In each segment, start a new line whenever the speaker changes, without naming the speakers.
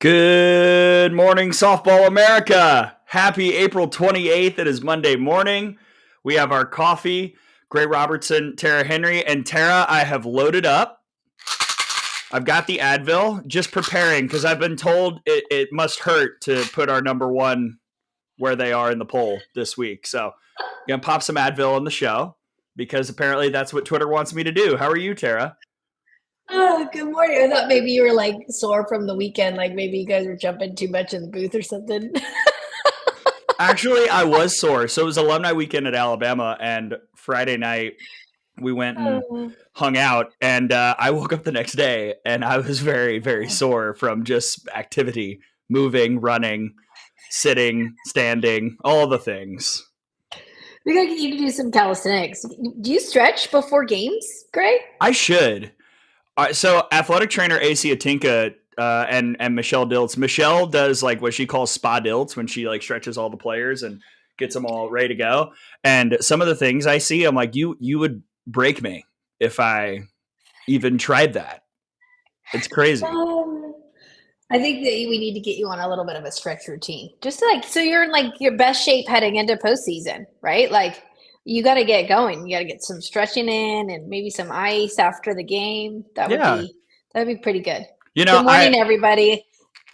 Good morning, Softball America. Happy April 28th. It is Monday morning. We have our coffee. Gray Robertson, Tara Henry. And Tara, I have loaded up. I've got the Advil, just preparing because I've been told it must hurt to put our number one where they are in the poll this week. So I'm going to pop some Advil on the show because apparently that's what Twitter wants me to do. How are you, Tara?
Oh, good morning. I thought maybe you were like sore from the weekend, like maybe you guys were jumping too much in the booth or something.
Actually, I was sore. So it was alumni weekend at Alabama, and Friday night we went and hung out, and I woke up the next day and I was very, very sore from just activity, moving, running, sitting, standing, all the things.
You can do some calisthenics. Do you stretch before games, Gray?
I should. So athletic trainer AC Atinka and Michelle Diltz. Michelle does like what she calls spa dilts when she like stretches all the players and gets them all ready to go. And some of the things I see, I'm like, you would break me if I even tried that. It's crazy.
I think that we need to get you on a little bit of a stretch routine, just like so you're in like your best shape heading into postseason, right? Like you got to get going. You got to get some stretching in and maybe some ice after the game. That'd be pretty good.
You know,
good morning, everybody.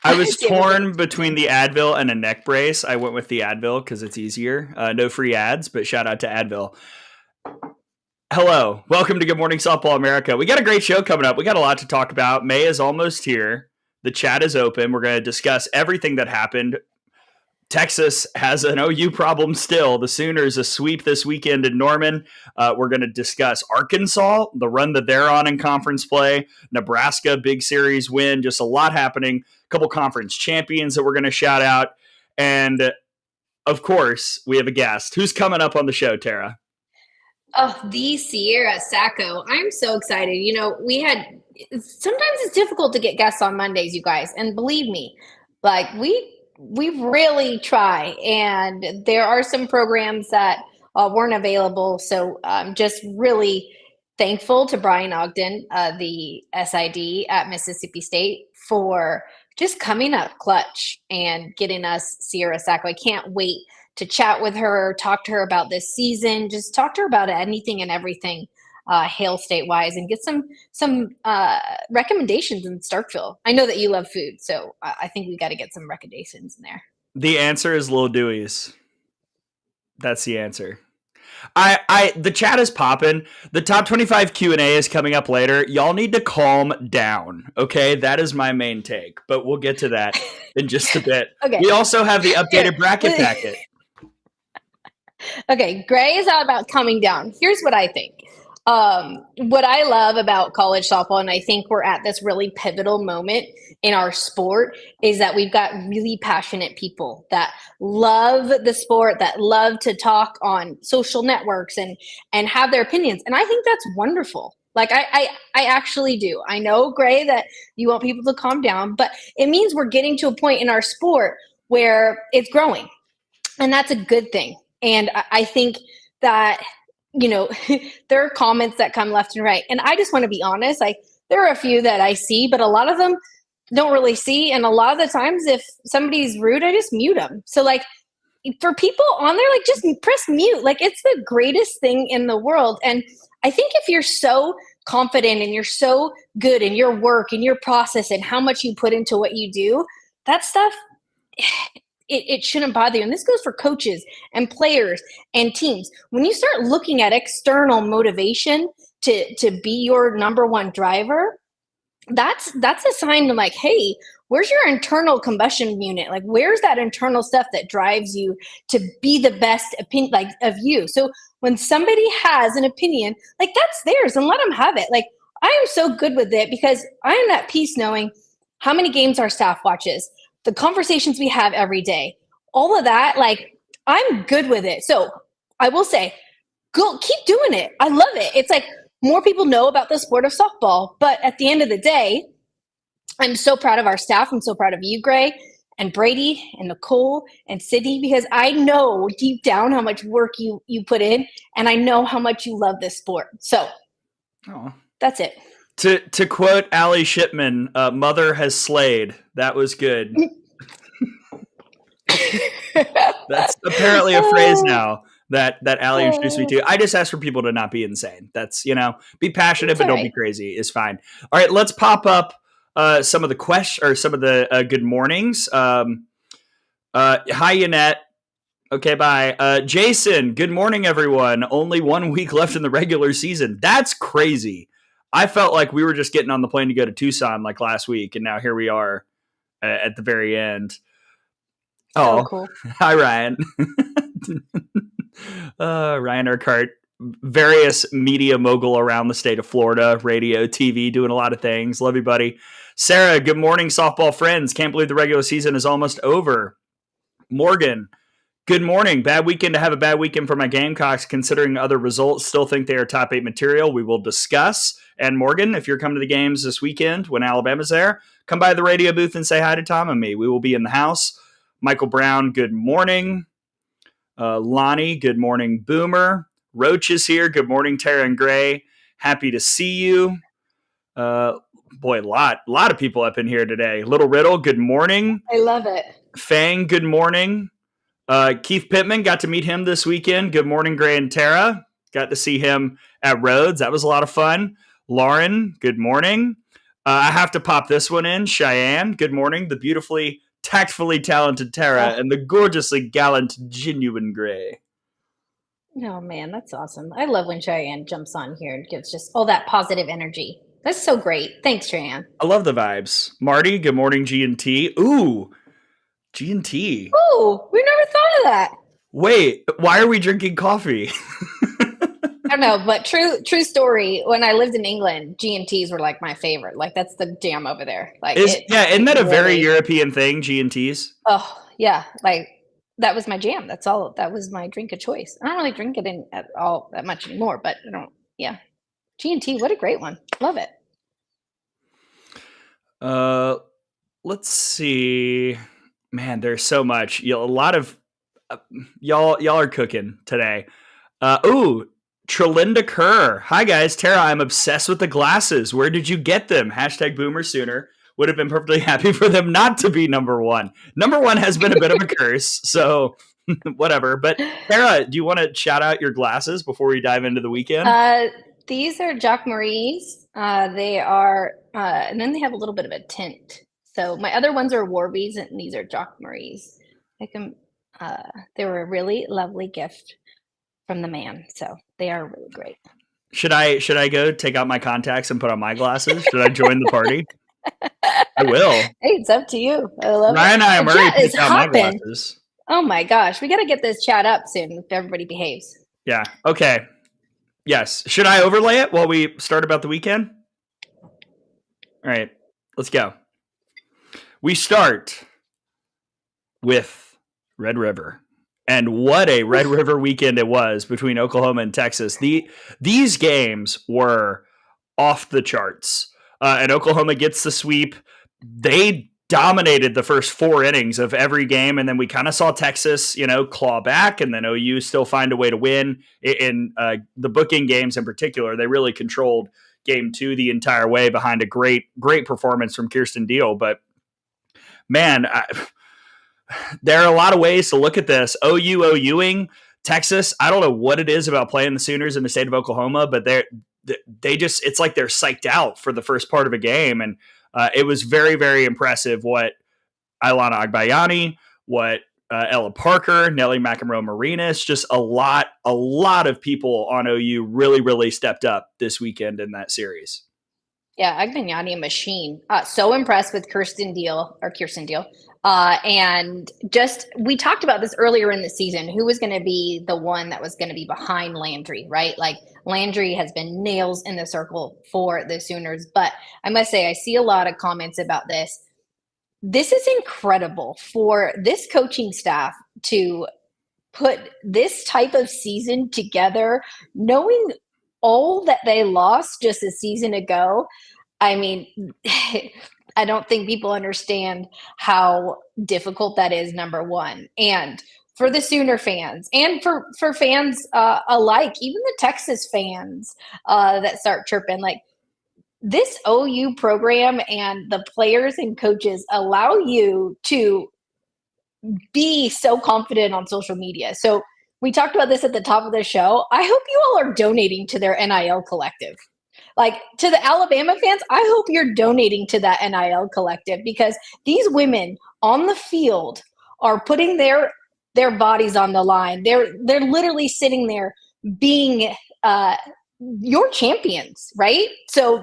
I was torn between the Advil and a neck brace. I went with the Advil because it's easier. No free ads, but shout out to Advil. Hello. Welcome to Good Morning Softball America. We got a great show coming up. We got a lot to talk about. May is almost here. The chat is open. We're going to discuss everything that happened. Texas has an OU problem still. The Sooners a sweep this weekend in Norman. We're going to discuss Arkansas, the run that they're on in conference play. Nebraska, big series win. Just a lot happening. A couple conference champions that we're going to shout out. And, of course, we have a guest. Who's coming up on the show, Tara?
Oh, the Sierra Sacco. I'm so excited. You know, sometimes it's difficult to get guests on Mondays, you guys. And believe me, like we really try, and there are some programs that weren't available. So I'm just really thankful to Brian Ogden, the SID at Mississippi State, for just coming up clutch and getting us Sierra Sacco. I can't wait to chat with her, talk to her about this season, just talk to her about anything and everything Hail State-wise, and get some recommendations in Starkville. I know that you love food, so I think we got to get some recommendations in there.
The answer is Lil Dewey's. That's the answer. The chat is popping. The top 25 Q&A is coming up later. Y'all need to calm down, okay? That is my main take, but we'll get to that in just a bit.
Okay.
We also have the updated bracket packet.
Okay, Gray is all about calming down. Here's what I think. What I love about college softball, and I think we're at this really pivotal moment in our sport, is that we've got really passionate people that love the sport, that love to talk on social networks and have their opinions. And I think that's wonderful. Like I actually do. I know, Gray, that you want people to calm down, but it means we're getting to a point in our sport where it's growing. And that's a good thing. And I think that, you know, there are comments that come left and right. And I just want to be honest. Like, there are a few that I see, but a lot of them don't really see. And a lot of the times, if somebody's rude, I just mute them. So, like, for people on there, like, just press mute. Like, it's the greatest thing in the world. And I think if you're so confident and you're so good in your work and your process and how much you put into what you do, that stuff, it shouldn't bother you. And this goes for coaches and players and teams. When you start looking at external motivation to be your number one driver, that's a sign to like, hey, where's your internal combustion unit? Like, where's that internal stuff that drives you to be the best opinion, like, of you? So when somebody has an opinion, like, that's theirs, and let them have it. Like, I am so good with it because I am at peace knowing how many games our staff watches, the conversations we have every day, all of that. Like, I'm good with it. So I will say, go keep doing it. I love it. It's like more people know about the sport of softball. But at the end of the day, I'm so proud of our staff. I'm so proud of you, Gray, and Brady and Nicole and Sydney, because I know deep down how much work you put in, and I know how much you love this sport. So that's it.
To quote Allie Shipman, "Mother has slayed." That was good. That's apparently a phrase now that Allie introduced me to. I just ask for people to not be insane. That's, be passionate, but don't be crazy is fine. All right, let's pop up some of the some of the good mornings. Hi, Yannette. Okay, bye. Jason, good morning, everyone. Only 1 week left in the regular season. That's crazy. I felt like we were just getting on the plane to go to Tucson like last week, and now here we are at the very end.
So cool.
Hi, Ryan. Ryan Urquhart, various media mogul around the state of Florida, radio, TV, doing a lot of things. Love you, buddy. Sarah, good morning, softball friends. Can't believe the regular season is almost over. Morgan, good morning. Bad weekend to have a bad weekend for my Gamecocks, considering other results. Still think they are top 8 material. We will discuss. And Morgan, if you're coming to the games this weekend when Alabama's there, come by the radio booth and say hi to Tom and me. We will be in the house. Michael Brown, good morning. Lonnie, good morning, Boomer. Roach is here. Good morning, Tara and Gray. Happy to see you. Boy, a lot of people up in here today. Little Riddle, good morning.
I love it.
Fang, good morning. Keith Pittman, got to meet him this weekend. Good morning, Gray and Tara. Got to see him at Rhodes. That was a lot of fun. Lauren, good morning. I have to pop this one in. Cheyenne, good morning. The beautifully, tactfully talented Tara and the gorgeously gallant, genuine Gray.
Oh, man, that's awesome. I love when Cheyenne jumps on here and gives just all that positive energy. That's so great. Thanks, Cheyenne.
I love the vibes. Marty, good morning, G&T. Ooh, G&T.
Ooh, we never thought of that.
Wait, why are we drinking coffee?
I don't know, but true story. When I lived in England, G&Ts were like my favorite. Like that's the jam over there. Like
isn't that a very European thing, G&Ts?
Oh yeah, like that was my jam. That's all. That was my drink of choice. I don't really drink it at all that much anymore, but I don't. Yeah, G&T, what a great one. Love it.
Let's see. Man, there's so much. A lot of y'all are cooking today. Trelinda Kerr. Hi guys, Tara, I'm obsessed with the glasses. Where did you get them? Hashtag Boomer Sooner. Would have been perfectly happy for them not to be number one. Number one has been a bit of a curse, so whatever. But Tara, do you want to shout out your glasses before we dive into the weekend?
These are Jacques Marie's. They are, and then they have a little bit of a tint. So my other ones are Warby's, and these are Jacques Marie's. They were a really lovely gift from the man, so they are really great.
Should I go take out my contacts and put on my glasses? Should I join the party? I will.
Hey, it's up to you. I love
Ryan and I am already picking out my glasses.
Oh my gosh, we got to get this chat up soon if everybody behaves.
Yeah. Okay. Yes. Should I overlay it while we start about the weekend? All right. Let's go. We start with Red River. And what a Red River weekend it was between Oklahoma and Texas. These games were off the charts. And Oklahoma gets the sweep. They dominated the first 4 innings of every game. And then we kind of saw Texas, claw back. And then OU still find a way to win. In the booking games in particular, they really controlled game 2 the entire way behind a great performance from Kirsten Deal. But, man, there are a lot of ways to look at this. OUing Texas. I don't know what it is about playing the Sooners in the state of Oklahoma, but they just, it's like they're psyched out for the first part of a game. And it was very, very impressive what Ilana Agbayani, what Ella Parker, Nellie McEnroe-Marinas, just a lot of people on OU really, really stepped up this weekend in that series.
Yeah, Agbayani, a machine. So impressed with Kirsten Deal. And just, we talked about this earlier in the season, who was going to be the one that was going to be behind Landry, right? Like Landry has been nails in the circle for the Sooners, but I must say, I see a lot of comments about this. This is incredible for this coaching staff to put this type of season together, knowing all that they lost just a season ago. I mean, I don't think people understand how difficult that is, number one. And for the Sooner fans and for fans alike, even the Texas fans that start chirping, like this OU program and the players and coaches allow you to be so confident on social media. So we talked about this at the top of the show. I hope you all are donating to their NIL collective. Like, to the Alabama fans, I hope you're donating to that NIL collective, because these women on the field are putting their bodies on the line. They're literally sitting there being your champions, right? So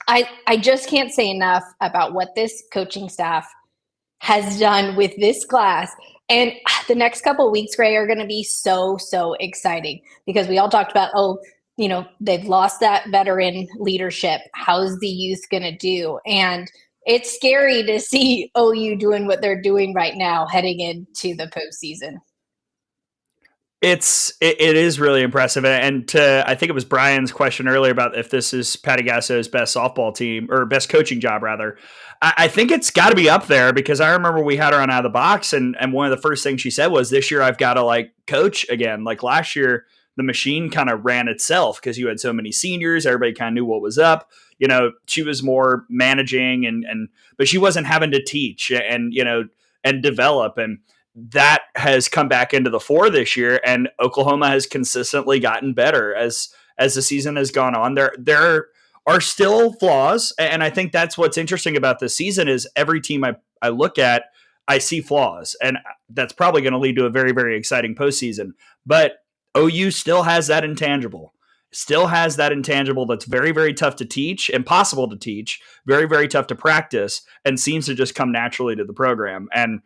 I just can't say enough about what this coaching staff has done with this class. And the next couple of weeks, Gray, are going to be so, so exciting, because we all talked about, they've lost that veteran leadership. How's the youth going to do? And it's scary to see OU doing what they're doing right now heading into the postseason.
It is really impressive. And I think it was Brian's question earlier about if this is Patty Gasso's best softball team, or best coaching job rather. I think it's got to be up there, because I remember we had her on Out of the Box, and one of the first things she said was, this year I've got to coach again. Like last year, the machine kind of ran itself because you had so many seniors. Everybody kind of knew what was up. She was more managing but she wasn't having to teach and develop. And that has come back into the fore this year, and Oklahoma has consistently gotten better as the season has gone on. There are still flaws, and I think that's what's interesting about this season is every team I look at, I see flaws, and that's probably going to lead to a very, very exciting postseason. But OU still has that intangible. That's very, very tough to teach, impossible to teach, very, very tough to practice, and seems to just come naturally to the program. And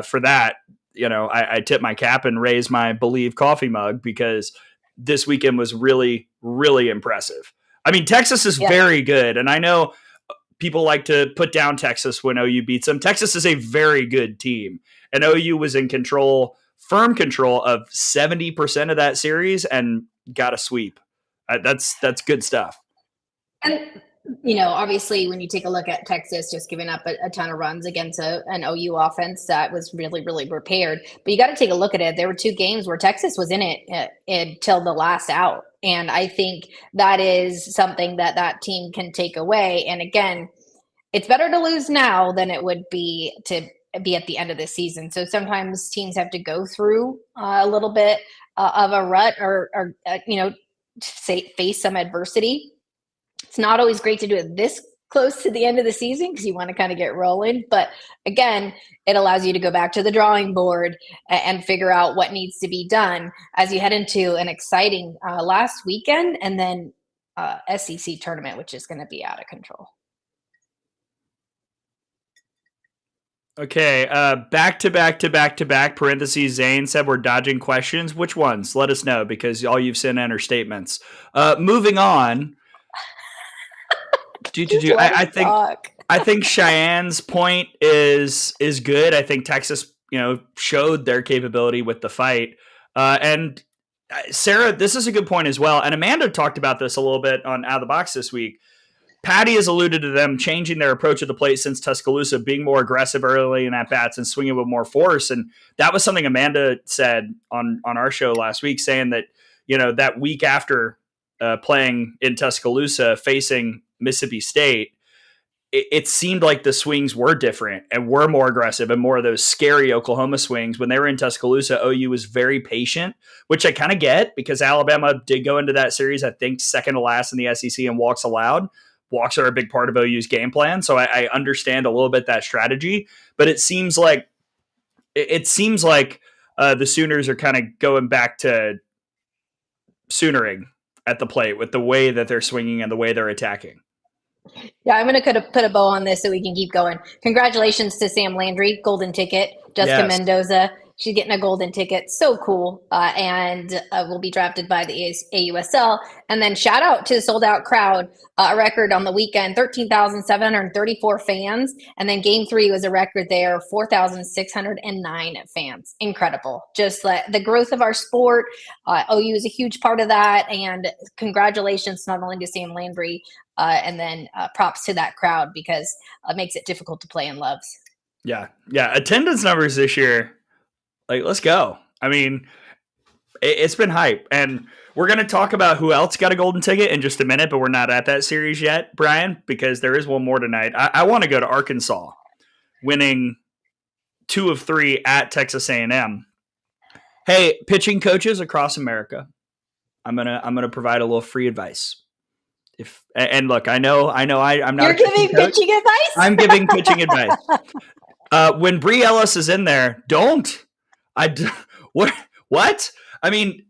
for that, I tip my cap and raise my Believe coffee mug, because this weekend was really, really impressive. I mean, Texas is very good, and I know people like to put down Texas when OU beats them. Texas is a very good team, and OU was in firm control of 70% of that series and got a sweep. That's good stuff.
And obviously, when you take a look at Texas just giving up a ton of runs against an OU offense that was really, really prepared. But you got to take a look at it. There were two games where Texas was in it until the last out. And I think that is something that team can take away. And again, it's better to lose now than it would be to be at the end of the season. So sometimes teams have to go through a little bit of a rut or face some adversity. It's not always great to do it this close to the end of the season because you want to kind of get rolling. But again, it allows you to go back to the drawing board and figure out what needs to be done as you head into an exciting last weekend and then SEC tournament, which is going to be out of control.
Okay, back to back, parentheses, Zane said we're dodging questions. Which ones? Let us know, because all you've sent in are statements. Moving on. I think Cheyenne's point is good. I think Texas, showed their capability with the fight. And Sarah, this is a good point as well. And Amanda talked about this a little bit on Out of the Box this week. Patty has alluded to them changing their approach at the plate since Tuscaloosa, being more aggressive early in at bats and swinging with more force. And that was something Amanda said on our show last week, saying that, that week after playing in Tuscaloosa, facing Mississippi State, it seemed like the swings were different and were more aggressive and more of those scary Oklahoma swings. When they were in Tuscaloosa, OU was very patient, which I kind of get, because Alabama did go into that series, I think, second to last in the SEC in walks allowed. Walks are a big part of OU's game plan, so I understand a little bit that strategy. But it seems like the Sooners are kind of going back to Soonering at the plate with the way that they're swinging and the way they're attacking.
Yeah, I'm going to put a bow on this so we can keep going. Congratulations to Sam Landry, golden ticket. Jessica Mendoza, she's getting a golden ticket. So cool. And will be drafted by the AUSL. And then shout out to the sold out crowd, a record on the weekend, 13,734 fans. And then game 3 was a record there, 4,609 fans. Incredible. Just the growth of our sport. OU is a huge part of that. And congratulations not only to Sam Landry, and then props to that crowd, because it makes it difficult to play in Loves.
Yeah. Attendance numbers this year, let's go. I mean, It's been hype. And we're going to talk about who else got a golden ticket in just a minute, but we're not at that series yet, Brian, because there is one more tonight. I want to go to Arkansas, winning 2 of 3 at Texas A&M. Hey, pitching coaches across America, I'm gonna provide a little free advice. And look, I'm not.
You're giving pitching advice.
I'm giving pitching advice. When Bree Ellis is in there, don't. What? I mean,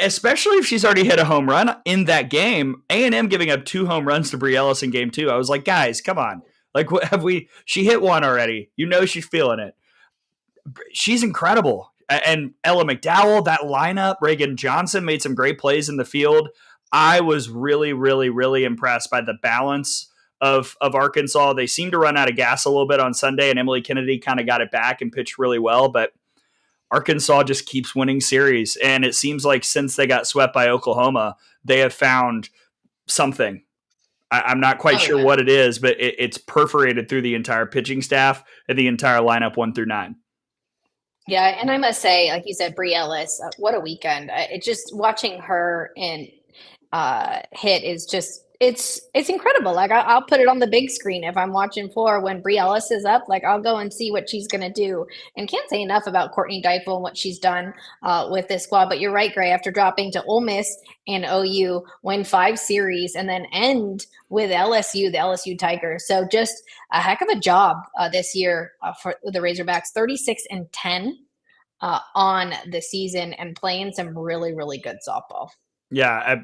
especially if she's already hit a home run in that game. A&M giving up 2 home runs to Bree Ellis in game 2. I was like, guys, come on. Like, what have we? She hit one already. She's feeling it. She's incredible. And Ella McDowell, that lineup, Reagan Johnson made some great plays in the field. I was really, really, really impressed by the balance of Arkansas. They seemed to run out of gas a little bit on Sunday, and Emily Kennedy kind of got it back and pitched really well. But Arkansas just keeps winning series. And it seems like since they got swept by Oklahoma, they have found something. I'm not quite sure what it is, but it's perforated through the entire pitching staff and the entire lineup 1 through 9.
Yeah, and I must say, like you said, Bree Ellis, what a weekend! It just watching her and hit is just it's incredible. Like I'll put it on the big screen if I'm watching for when Bree Ellis is up. Like I'll go and see what she's going to do. And can't say enough about Courtney Deifel and what she's done with this squad. But you're right, Gray. After dropping to Ole Miss and OU, win 5 series, and then end with LSU, the LSU Tigers. So just a heck of a job this year for the Razorbacks. 36-10 on the season and playing some really, really good softball.
Yeah,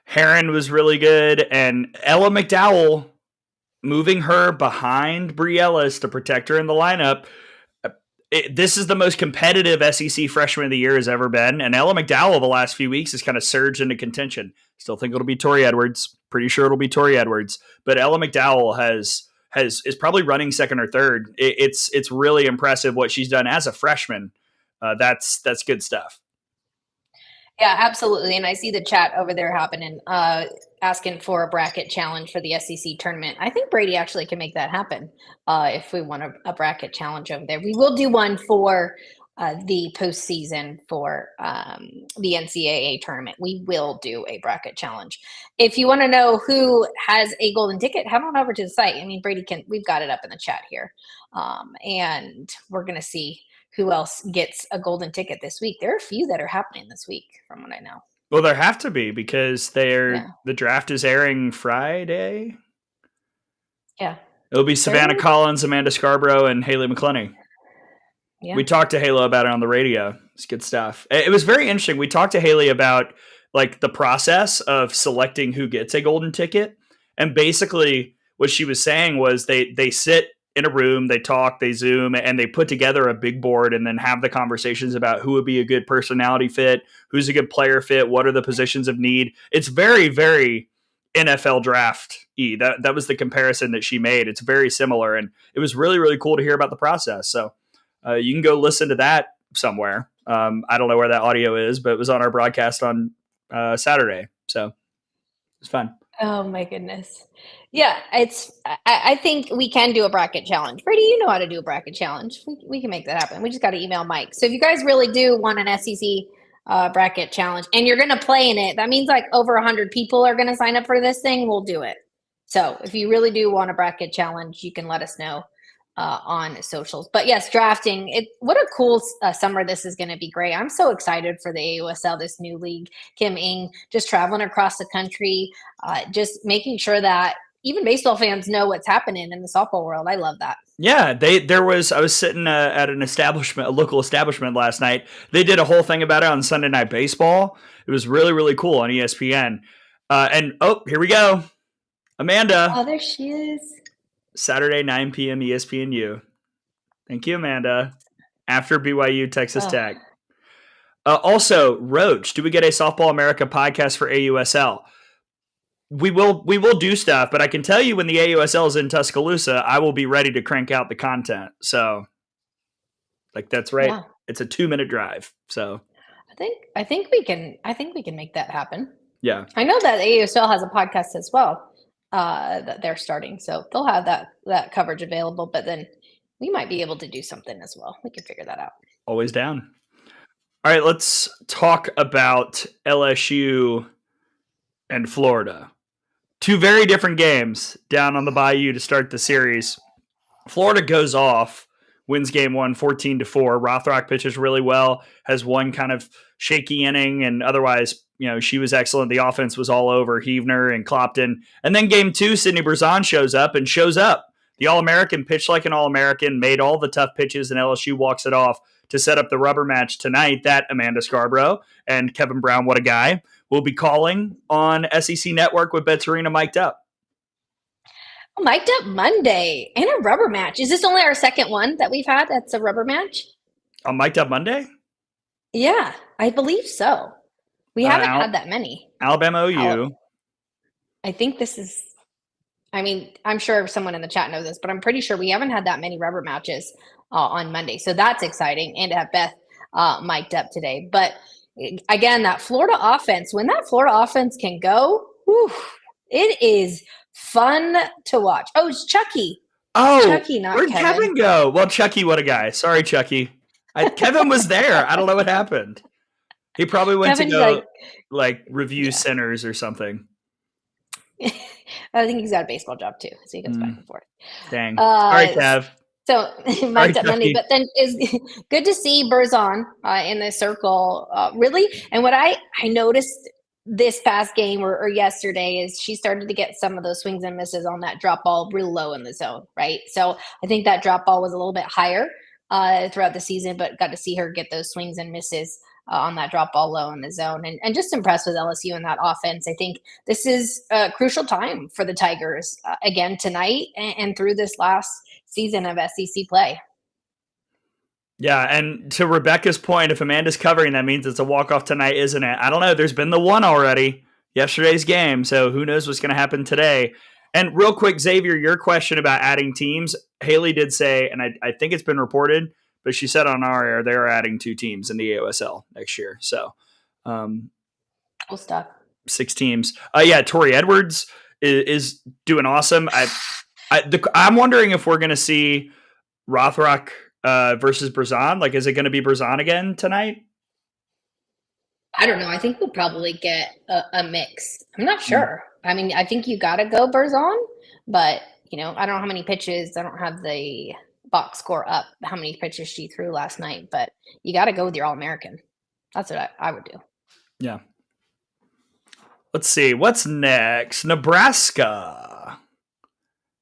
Heron was really good, and Ella McDowell moving her behind Bree Ellis to protect her in the lineup. This is the most competitive SEC freshman of the year has ever been, and Ella McDowell the last few weeks has kind of surged into contention. Still think it'll be Tori Edwards. Pretty sure it'll be Tori Edwards, but Ella McDowell is probably running second or third. It's really impressive what she's done as a freshman. That's good stuff.
Yeah, absolutely. And I see the chat over there happening, asking for a bracket challenge for the SEC tournament. I think Brady actually can make that happen if we want a bracket challenge over there. We will do one for the postseason for the NCAA tournament. We will do a bracket challenge. If you want to know who has a golden ticket, head on over to the site. I mean, we've got it up in the chat here. And we're going to see who else gets a golden ticket this week. There are a few that are happening this week from what I know.
Well, there have to be because the draft is airing Friday.
Yeah.
It'll be Savannah Collins, Amanda Scarborough, and Haley McClenny. Yeah. We talked to Haley about it on the radio. It's good stuff. It was very interesting. We talked to Haley about like the process of selecting who gets a golden ticket. And basically what she was saying was they sit in a room, they talk, they Zoom, and they put together a big board and then have the conversations about who would be a good personality fit, who's a good player fit, what are the positions of need. It's very, very NFL draft-y. That was the comparison that she made. It's very similar, and it was really, really cool to hear about the process. So you can go listen to that somewhere. I don't know where that audio is, but it was on our broadcast on Saturday. So it's fun.
Oh my goodness. Yeah, I think we can do a bracket challenge. Brady, you know how to do a bracket challenge. We can make that happen. We just got to email Mike. So if you guys really do want an SEC bracket challenge and you're going to play in it, that means like over 100 people are going to sign up for this thing. We'll do it. So if you really do want a bracket challenge, you can let us know on socials. But yes, drafting. What a cool summer this is going to be. Great. I'm so excited for the AUSL, this new league. Kim Ng just traveling across the country, just making sure that even baseball fans know what's happening in the softball world. I love that.
Yeah, I was sitting at a local establishment last night. They did a whole thing about it on Sunday Night Baseball. It was really, really cool on ESPN. And here we go. Amanda.
Oh, there she is.
Saturday, 9 p.m. ESPNU. Thank you, Amanda. After BYU, Texas Tech. Also, Roach, do we get a Softball America podcast for AUSL? We will do stuff, but I can tell you when the AUSL is in Tuscaloosa, I will be ready to crank out the content. So, that's right. Yeah. It's a 2-minute drive. So,
I think we can make that happen.
Yeah,
I know that AUSL has a podcast as well that they're starting, so they'll have that coverage available. But then we might be able to do something as well. We can figure that out.
Always down. All right, let's talk about LSU and Florida. Two very different games down on the Bayou to start the series. Florida goes off, wins game one, 14-4. Rothrock pitches really well, has one kind of shaky inning, and otherwise, she was excellent. The offense was all over Heavner and Clopton. And then game two, Sidney Berzon shows up. The All-American pitched like an All-American, made all the tough pitches, and LSU walks it off to set up the rubber match tonight that Amanda Scarborough and Kevin Brown, what a guy, will be calling on SEC Network with Betts Arena mic'd up.
Mic'd up Monday and a rubber match. Is this only our second one that we've had that's a rubber match?
On Mic'd Up Monday?
Yeah, I believe so. We haven't had that many.
Alabama OU.
I think this is, I'm sure someone in the chat knows this, but I'm pretty sure we haven't had that many rubber matches on Monday. So that's exciting. And to have Beth mic'd up today. But again, that Florida offense, when that Florida offense can go, it is fun to watch. Oh, it's Chucky.
Oh,
Chucky, not
where'd Kevin go? Well, Chucky, what a guy. Sorry, Chucky. Kevin was there. I don't know what happened. He probably went to go review centers or something.
I think he's got a baseball job too, so he goes back and forth.
Dang. All right, Kev.
So mic'd up Monday, but then it's good to see Berzon in the circle, really. And what I noticed this past game or yesterday is she started to get some of those swings and misses on that drop ball real low in the zone, right? So I think that drop ball was a little bit higher throughout the season, but got to see her get those swings and misses on that drop ball low in the zone, and just impressed with LSU in that offense. I think this is a crucial time for the Tigers again tonight and through this last season of SEC play.
Yeah, and to Rebecca's point, if Amanda's covering, that means it's a walk-off tonight, isn't it? I don't know. There's been the one already, yesterday's game, so who knows what's going to happen today. And real quick, Xavier, your question about adding teams, Haley did say, and I think it's been reported, but she said on our air they're adding 2 teams in the AOSL next year. So,
cool stuff.
6 teams. Tori Edwards is doing awesome. I'm wondering if we're going to see Rothrock versus Berzon. Like, is it going to be Berzon again tonight?
I don't know. I think we'll probably get a mix. I'm not sure. I think you got to go Berzon, but I don't know how many pitches. I don't have the box score up, how many pitches she threw last night, but you got to go with your All-American. That's what I would do.
Yeah. Let's see. What's next? Nebraska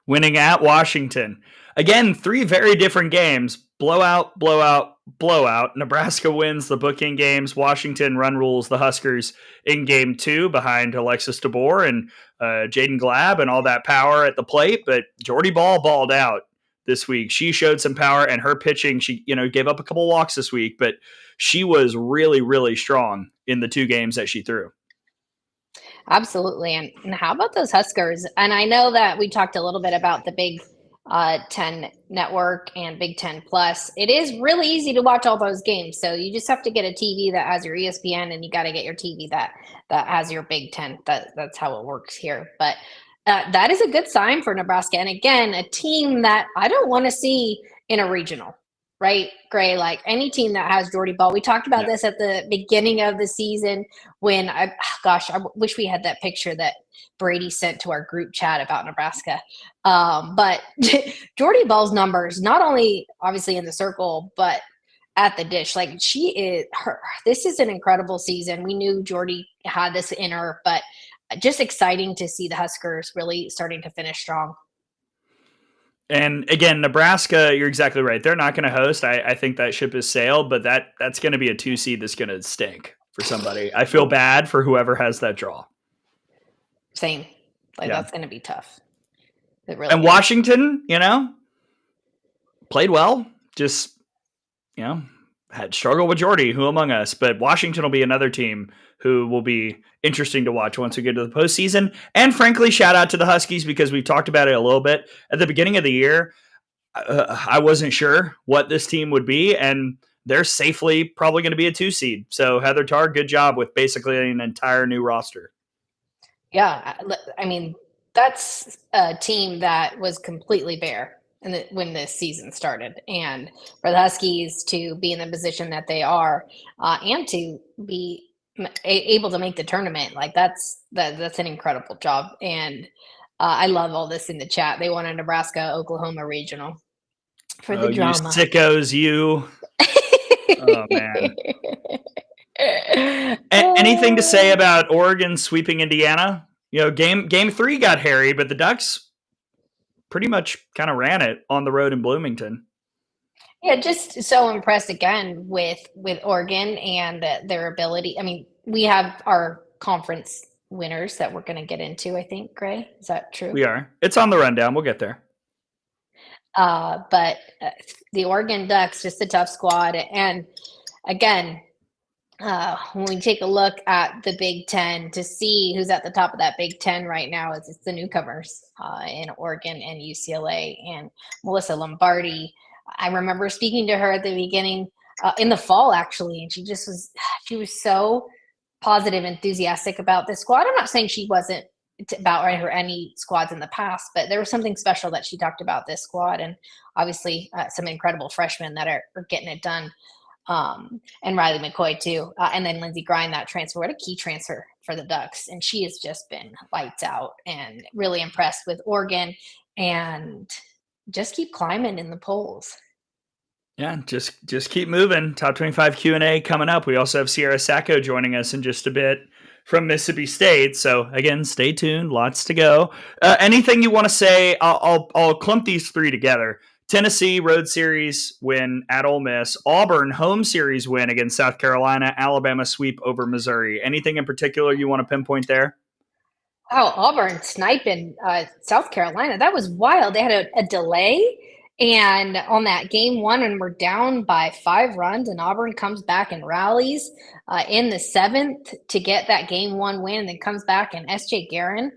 winning at Washington. Again, 3 very different games. Blowout, blowout, blowout. Nebraska wins the bookend games. Washington run rules the Huskers in game 2 behind Alexis DeBoer and Jaden Glab and all that power at the plate. But Jordy Ball balled out this week. She showed some power, and her pitching, she gave up a couple walks this week, but she was really, really strong in the 2 games that she threw.
Absolutely. And how about those Huskers? And I know that we talked a little bit about the Big 10 Network and Big 10 Plus. It is really easy to watch all those games. So you just have to get a TV that has your ESPN, and you got to get your TV that has your Big 10. That's how it works here. But that is a good sign for Nebraska. And again, a team that I don't want to see in a regional, right, Gray? Like any team that has Jordy Ball. We talked about this at the beginning of the season when I wish we had that picture that Brady sent to our group chat about Nebraska. But Jordy Ball's numbers, not only obviously in the circle, but at the dish, like this is an incredible season. We knew Jordy had this in her, but just exciting to see the Huskers really starting to finish strong.
And again, Nebraska, you're exactly right. They're not going to host. I think that ship has sailed, but that's going to be a 2 seed that's going to stink for somebody. I feel bad for whoever has that draw.
Same. That's going to be tough. It really
and is. Washington, played well. Just, had struggled with Jordy, who among us. But Washington will be another team who will be interesting to watch once we get to the postseason. And frankly, shout out to the Huskies, because we've talked about it a little bit. At the beginning of the year, I wasn't sure what this team would be, and they're safely probably going to be a 2 seed. So Heather Tarr, good job with basically an entire new roster.
Yeah, that's a team that was completely bare when the season started, and for the Huskies to be in the position that they are, and to be able to make the tournament, like that's an incredible job. And I love all this in the chat. They won a Nebraska Oklahoma regional for the
You
drama.
sickos, you. Oh man. Anything to say about Oregon sweeping Indiana? Game 3 got hairy, but the Ducks pretty much kind of ran it on the road in Bloomington.
Yeah, just so impressed again with Oregon and their ability. I mean, we have our conference winners that we're going to get into, I think, Gray. Is that true?
We are. It's on the rundown. We'll get there.
But the Oregon Ducks, just a tough squad. And again, when we take a look at the Big Ten to see who's at the top of that Big Ten right now, it's the newcomers in Oregon and UCLA and Melissa Lombardi. I remember speaking to her at the beginning in the fall, actually, and she was so positive, enthusiastic about this squad. I'm not saying she wasn't about her any squads in the past, but there was something special that she talked about this squad, and obviously some incredible freshmen that are getting it done. And Riley McCoy too. And then Lindsey Grind, that transfer, what a key transfer for the Ducks. And she has just been lights out and really impressed with Oregon and just keep climbing in the polls.
Yeah, just keep moving. Top 25 Q&A coming up. We also have Sierra Sacco joining us in just a bit from Mississippi State. So again, stay tuned. Lots to go. Anything you want to say? I'll clump these three together. Tennessee road series win at Ole Miss. Auburn home series win against South Carolina. Alabama sweep over Missouri. Anything in particular you want to pinpoint there?
Oh, Auburn sniping South Carolina. That was wild. They had a delay, and on that game one, and we're down by 5 runs, and Auburn comes back and rallies in the 7th to get that game one win, and then comes back, and S.J. Guerin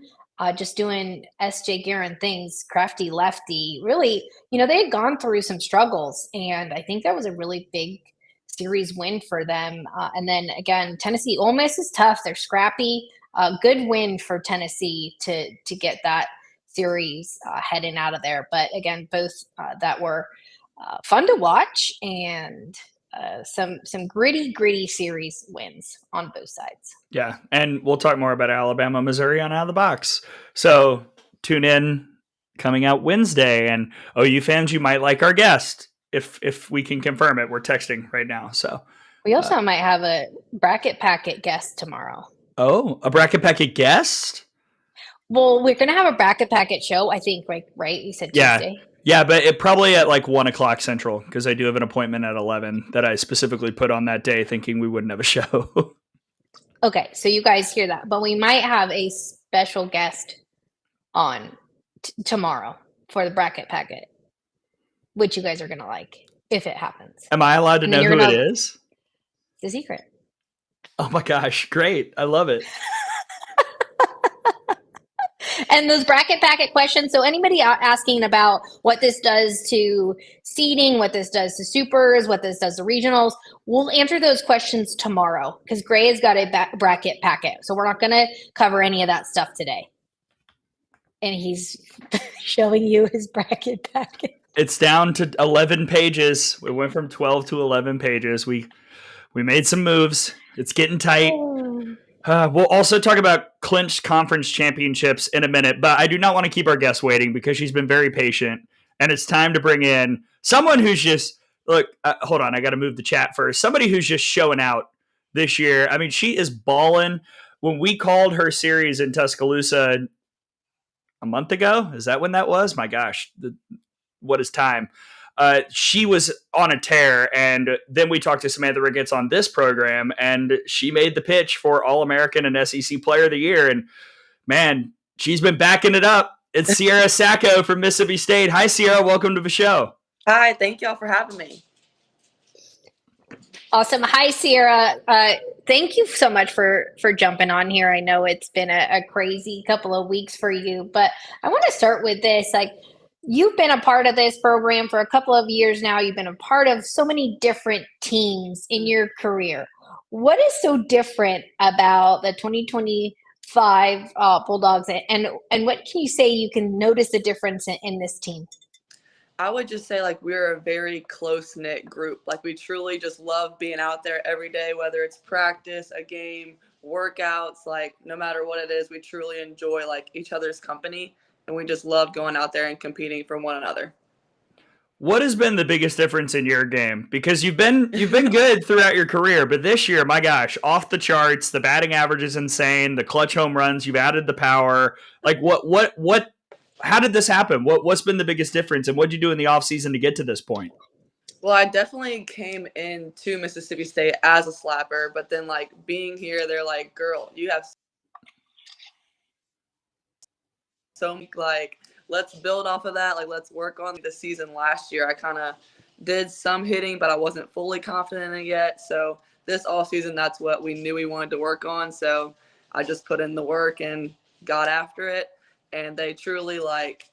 just doing S.J. Guerin things, crafty lefty. Really, they had gone through some struggles, and I think that was a really big series win for them. And then, again, Tennessee, Ole Miss is tough. They're scrappy. Good win for Tennessee to get that series heading out of there. But again, both that were fun to watch, and some gritty series wins on both sides.
Yeah, and we'll talk more about Alabama, Missouri on Out of the Box. So tune in coming out Wednesday. And OU fans, you might like our guest if we can confirm it. We're texting right now. So
we also might have a bracket packet guest tomorrow.
Oh, a bracket packet guest?
Well, we're going to have a bracket packet show, I think, right? We said Tuesday.
Yeah, but it probably at like 1 o'clock Central, because I do have an appointment at 11 that I specifically put on that day thinking we wouldn't have a show.
Okay, so you guys hear that. But we might have a special guest on tomorrow for the bracket packet, which you guys are going to like if it happens.
Am I allowed to know who it is?
It's a secret.
Oh my gosh, great. I love it.
And those bracket packet questions. So anybody asking about what this does to seeding, what this does to supers, what this does to regionals, we'll answer those questions tomorrow because Gray has got a bracket packet. So we're not going to cover any of that stuff today. And he's showing you his bracket packet.
It's down to 11 pages. We went from 12 to 11 pages. We made some moves. It's getting tight. We'll also talk about clinched conference championships in a minute, but I do not want to keep our guest waiting because she's been very patient, and it's time to bring in someone who's just hold on, I got to move the chat first. Somebody who's just showing out this year. I mean, she is balling. When we called her series in Tuscaloosa a month ago, is that when that was? My gosh, what is time? She was on a tear, and then we talked to Samantha Ricketts on this program, and she made the pitch for All-American and SEC Player of the Year, and man, she's been backing it up. It's Sierra Sacco from Mississippi State. Hi, Sierra. Welcome to the show.
Hi. Thank y'all for having me.
Awesome. Hi, Sierra. Thank you so much for jumping on here. I know it's been a crazy couple of weeks for you, but I want to start with this. You've been a part of this program for a couple of years now. You've been a part of so many different teams in your career. What is so different about the 2025 Bulldogs, and what can you say you can notice the difference in this team?
I would just say like we're a very close knit group. Like we truly just love being out there every day, whether it's practice, a game, workouts, like no matter what it is, we truly enjoy like each other's company and we just love going out there and competing for one another.
What has been the biggest difference in your game? Because you've been good throughout your career, but this year, my gosh, off the charts. The batting average is insane. The clutch home runs. You've added the power. Like what? How did this happen? What's been the biggest difference, and what did you do in the offseason to get to this point?
Well, I definitely came into Mississippi State as a slapper, but then like being here, they're like, girl, you have so like let's build off of that. Like let's work on the season last year. I kind of did some hitting, but I wasn't fully confident in it yet. So this all season, that's what we knew we wanted to work on. So I just put in the work and got after it. And they truly like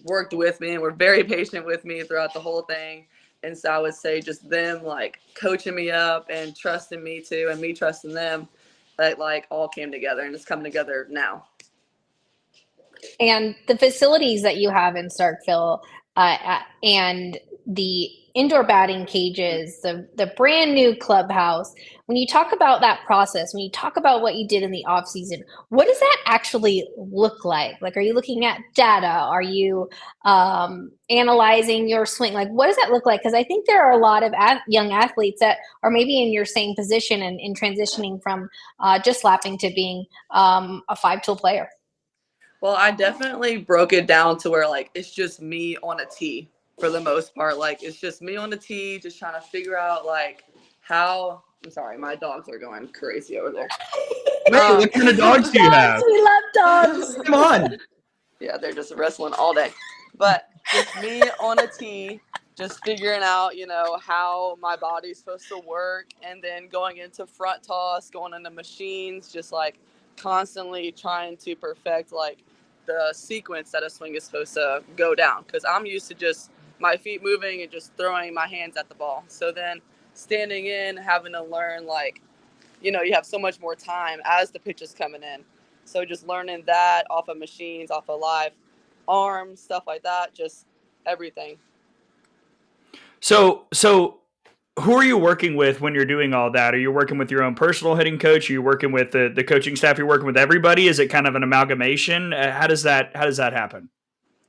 worked with me and were very patient with me throughout the whole thing. And so I would say just them like coaching me up and trusting me too, and me trusting them, that like all came together and it's coming together now.
And the facilities that you have in Starkville, and the indoor batting cages, the brand new clubhouse. When you talk about that process, when you talk about what you did in the off season, what does that actually look like? Like, are you looking at data? Are you analyzing your swing? Like, what does that look like? Because I think there are a lot of young athletes that are maybe in your same position and in transitioning from just lapping to being a 5-tool player.
Well, I definitely broke it down to where like it's just me on a tee for the most part. Like it's just me on the tee, just trying to figure out like how. I'm sorry, my dogs are going crazy over there.
Wait, what kind of dogs do you have?
We love dogs.
Come on.
Yeah, they're just wrestling all day. But just me on a tee, just figuring out, how my body's supposed to work, and then going into front toss, going into machines, just like constantly trying to perfect like the sequence that a swing is supposed to go down. Because I'm used to just my feet moving and just throwing my hands at the ball. So then standing in, having to learn like, you have so much more time as the pitch is coming in. So just learning that off of machines, off of live arms, stuff like that, just everything.
So who are you working with when you're doing all that? Are you working with your own personal hitting coach? Are you working with the coaching staff? You're working with everybody? Is it kind of an amalgamation? How does that happen?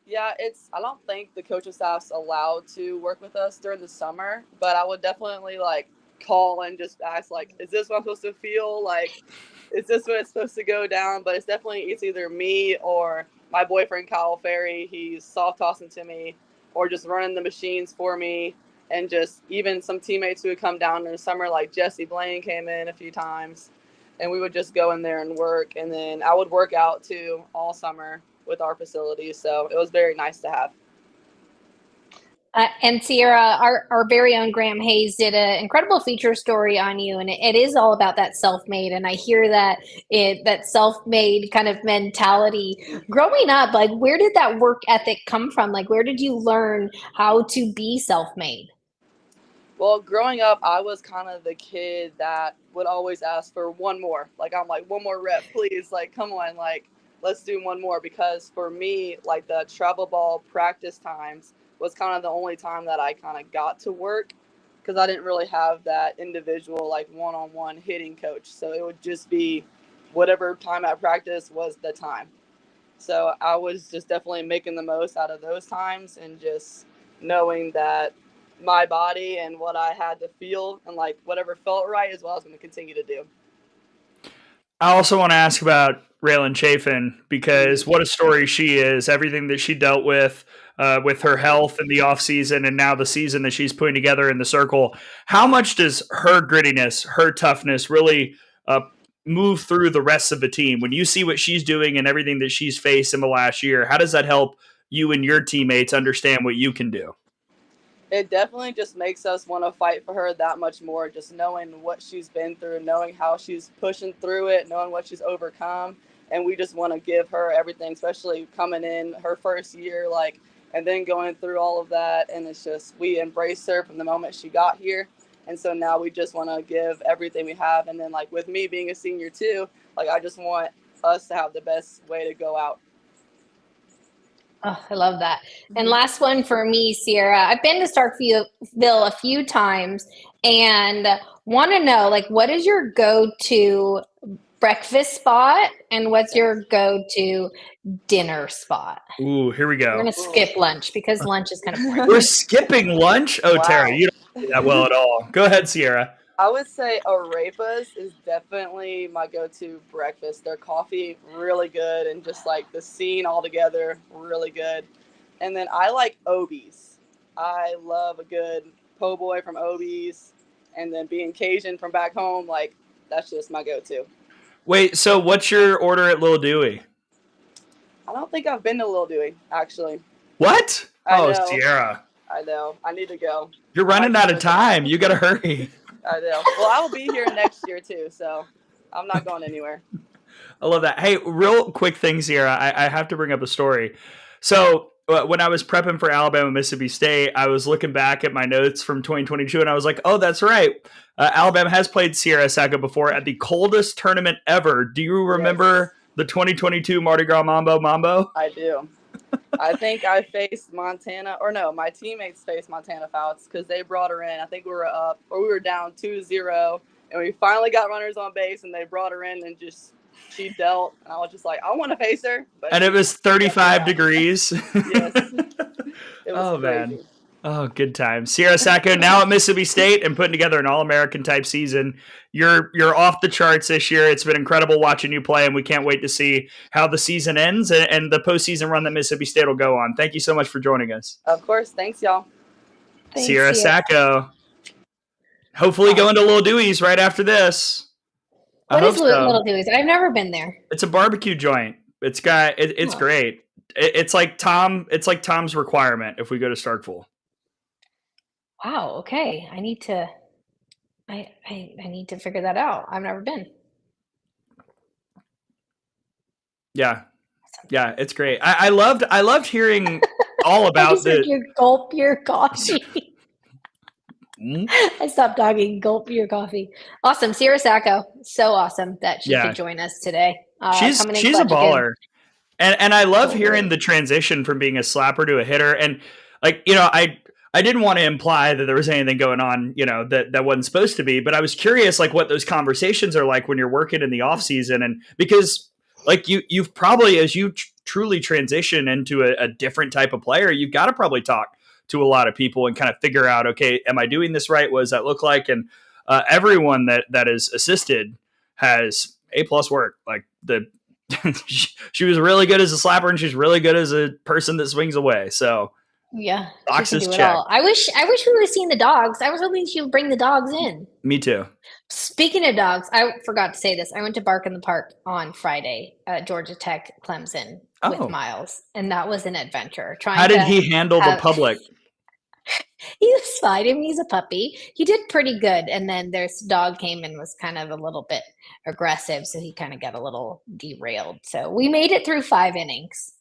Yeah, I don't think the coaching staff's allowed to work with us during the summer, but I would definitely like call and just ask like, is this what I'm supposed to feel? Like, is this what it's supposed to go down? But it's either me or my boyfriend, Kyle Ferry. He's soft tossing to me or just running the machines for me. And just even some teammates who would come down in the summer, like Jesse Blaine came in a few times, and we would just go in there and work. And then I would work out too all summer with our facilities. So it was very nice to have.
And Sierra, our very own Graham Hayes did an incredible feature story on you, and it is all about that self-made. And I hear that that self-made kind of mentality. Growing up, like where did that work ethic come from? Like where did you learn how to be self-made?
Well, growing up, I was kind of the kid that would always ask for one more. Like, I'm like, one more rep, please. Like, come on, like, let's do one more. Because for me, like, the travel ball practice times was kind of the only time that I kind of got to work because I didn't really have that individual, like, one-on-one hitting coach. So it would just be whatever time at practice was the time. So I was just definitely making the most out of those times and just knowing that my body and what I had to feel and like whatever felt right is what I was going to continue to do.
I also want to ask about Raylan Chafin because what a story she is. Everything that she dealt with her health in the offseason and now the season that she's putting together in the circle. How much does her grittiness, her toughness really move through the rest of the team? When you see what she's doing and everything that she's faced in the last year, how does that help you and your teammates understand what you can do?
It definitely just makes us want to fight for her that much more, just knowing what she's been through, knowing how she's pushing through it, knowing what she's overcome. And we just want to give her everything, especially coming in her first year, like, and then going through all of that. And it's just, we embraced her from the moment she got here. And so now we just want to give everything we have. And then like with me being a senior too, like I just want us to have the best way to go out.
Oh, I love that. And last one for me, Sierra. I've been to Starkville a few times and want to know, like, what is your go-to breakfast spot and what's your go-to dinner spot?
Ooh, here we
We're
go.
going to skip lunch because lunch is kind of boring.
We're skipping lunch? Oh,
Wow.
Tara, you don't do that well at all. Go ahead, Sierra.
I would say Arepas is definitely my go-to breakfast. Their coffee, really good, and just like the scene altogether, really good. And then I like Obies. I love a good po' boy from Obies, and then being Cajun from back home, like that's just my go-to.
Wait, so what's your order at Lil Dewey?
I don't think I've been to Lil Dewey, actually.
What?
I
Oh,
know.
Sierra.
I know. I need to go.
You're running out of time. You got to hurry.
I know. Well, I will be here next year too, so I'm not going anywhere.
I love that. Hey, real quick things here. I have to bring up a story. So when I was prepping for Alabama, Mississippi State, I was looking back at my notes from 2022, and I was like, oh, that's right. Alabama has played Sierra Sacco before at the coldest tournament ever. Do you remember the 2022 Mardi Gras Mambo?
I do. I think I faced Montana, or no, my teammates faced Montana Fouts because they brought her in. I think we were up, or we were down 2-0, and we finally got runners on base, and they brought her in and just she dealt. And I was just like, I want to face her. But
And it was 35 degrees.
Yes. It was crazy.
Man. Oh, good time. Sierra Sacco now at Mississippi State and putting together an All-American type season. You're off the charts this year. It's been incredible watching you play, and we can't wait to see how the season ends and the postseason run that Mississippi State will go on. Thank you so much for joining us.
Of course. Thanks, y'all.
Thanks,
Sierra Sacco. Hopefully going to Lil Dewey's right after this.
What is Little Dewey's? I've never been there.
It's a barbecue joint. It's great. It's like Tom's requirement if we go to Starkville.
Wow. Okay. I need to figure that out. I've never been.
Yeah. Yeah, it's great. I loved hearing all about
you gulp your coffee. I stopped talking. Gulp your coffee. Awesome. Sierra Sacco. So awesome that she could join us today.
She's a baller. And I love hearing the transition from being a slapper to a hitter. And like, I didn't want to imply that there was anything going on, that wasn't supposed to be, but I was curious, like, what those conversations are like when you're working in the off season. And because like you've probably, as you truly transition into a different type of player, you've got to probably talk to a lot of people and kind of figure out, okay, am I doing this right? What does that look like? And everyone that is assisted has A+ work. Like she was really good as a slapper, and she's really good as a person that swings away. So
yeah,
boxes checked.
I wish we would have seen the dogs. I was hoping she would bring the dogs in.
Me too.
Speaking of dogs, I forgot to say this. I went to Bark in the Park on Friday at Georgia Tech Clemson with Miles, and that was an adventure.
How did he handle the public?
He was fine. I mean, he's a puppy. He did pretty good. And then their dog came and was kind of a little bit aggressive, so he kind of got a little derailed. So we made it through 5 innings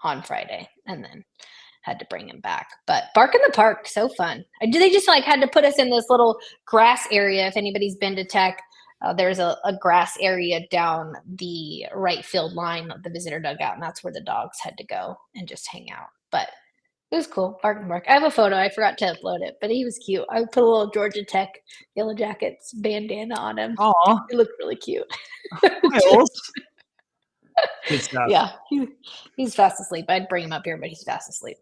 on Friday and then had to bring him back. But Bark in the Park, so fun. They just had to put us in this little grass area. If anybody's been to Tech, there's a grass area down the right field line of the visitor dugout, and that's where the dogs had to go and just hang out. But it was cool. Bark and Bark. I have a photo. I forgot to upload it, but he was cute. I put a little Georgia Tech Yellow Jackets bandana on him.
Aw.
He looked really cute.
Good stuff.
Yeah. He's fast asleep. I'd bring him up here, but he's fast asleep.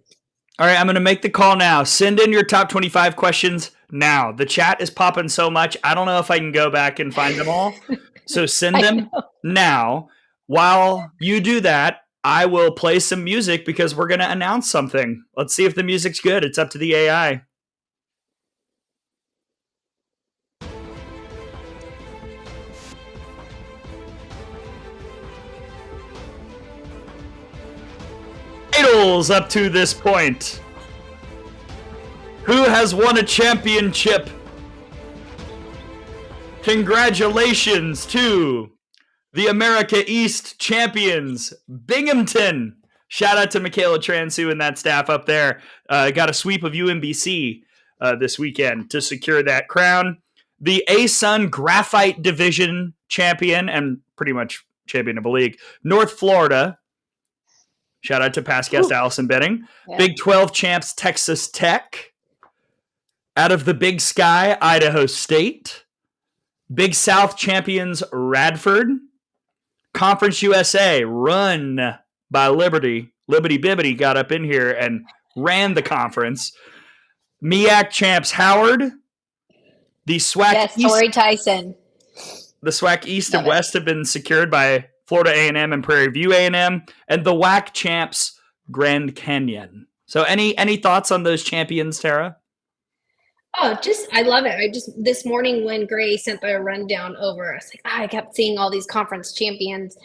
All right, I'm going to make the call now. Send in your top 25 questions now. The chat is popping so much. I don't know if I can go back and find them all. So send them now. While you do that, I will play some music because we're going to announce something. Let's see if the music's good. It's up to the AI. Titles up to this point. Who has won a championship? Congratulations to the America East champions, Binghamton. Shout out to Michaela Transu and that staff up there. Got a sweep of UMBC this weekend to secure that crown. The ASUN Graphite Division champion and pretty much champion of the league, North Florida. Shout out to past guest Allison Benning. Yeah. Big 12 champs, Texas Tech. Out of the Big Sky, Idaho State. Big South champions, Radford. Conference USA, run by Liberty. Liberty Bibbity got up in here and ran the conference. MEAC champs, Howard. The SWAC East.
Torrey Tyson.
The SWAC East and West have been secured by Florida A&M and Prairie View A&M. And the WAC champs, Grand Canyon. So any thoughts on those champions, Tara?
Oh, I love it. This morning when Gray sent the rundown over, I was like, I kept seeing all these conference champions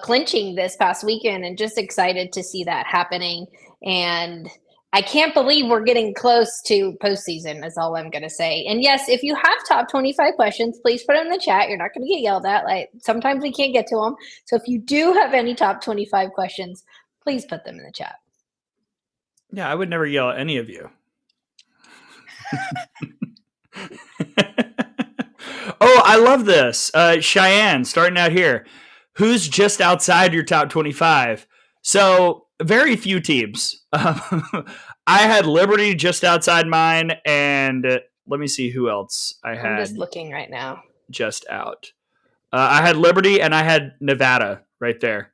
clinching this past weekend, and just excited to see that happening. And I can't believe we're getting close to postseason, is all I'm going to say. And yes, if you have top 25 questions, please put them in the chat. You're not going to get yelled at. Like, sometimes we can't get to them. So if you do have any top 25 questions, please put them in the chat.
Yeah, I would never yell at any of you. Oh, I love this. Cheyenne, starting out here. Who's just outside your top 25? So, very few teams. I had Liberty just outside mine, and let me see who else I had.
I'm just looking right now.
Just out. I had Liberty, and I had Nevada right there.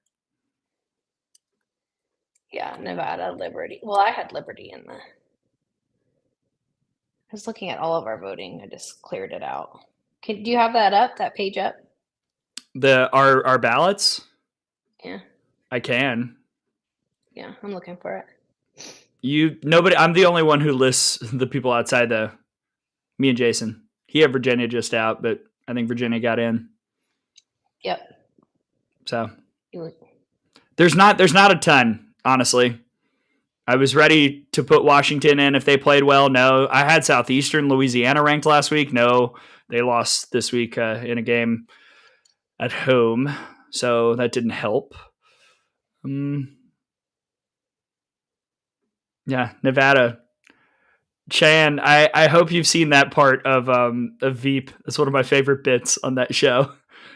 Yeah, Nevada, Liberty. Well, I had Liberty in the... I was looking at all of our voting. I just cleared it out. Do you have that page up?
Our ballots?
Yeah.
I can.
Yeah, I'm looking for it.
I'm the only one who lists the people outside me and Jason. He had Virginia just out, but I think Virginia got in.
Yep.
So there's not a ton, honestly. I was ready to put Washington in if they played well. No, I had Southeastern Louisiana ranked last week. No, they lost this week in a game at home, so that didn't help. Yeah, Nevada. Chan, I hope you've seen that part of Veep. That's one of my favorite bits on that show.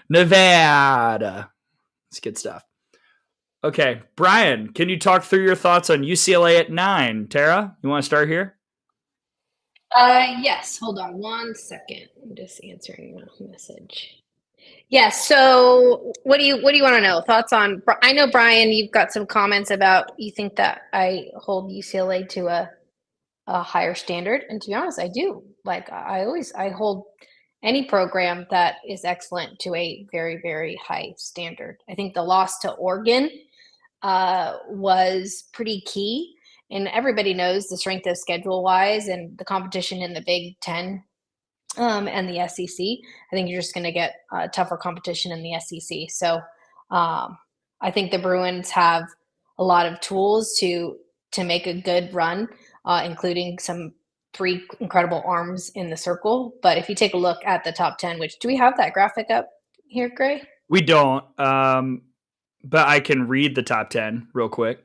Nevada. It's good stuff. Okay, Brian, can you talk through your thoughts on UCLA at 9? Tara, you want to start here?
Yes. Hold on 1 second. I'm just answering a message. Yes. So, what do you want to know? Thoughts on? I know, Brian, you've got some comments about you think that I hold UCLA to a higher standard, and to be honest, I do. Like I hold any program that is excellent to a very, very high standard. I think the loss to Oregon was pretty key, and everybody knows the strength of schedule wise and the competition in the Big Ten and the SEC. I think you're just going to get tougher competition in the SEC. So I think the Bruins have a lot of tools to make a good run, including some 3 incredible arms in the circle. But if you take a look at the top 10, which do we have that graphic up here, Gray?
We don't, but I can read the top 10 real quick.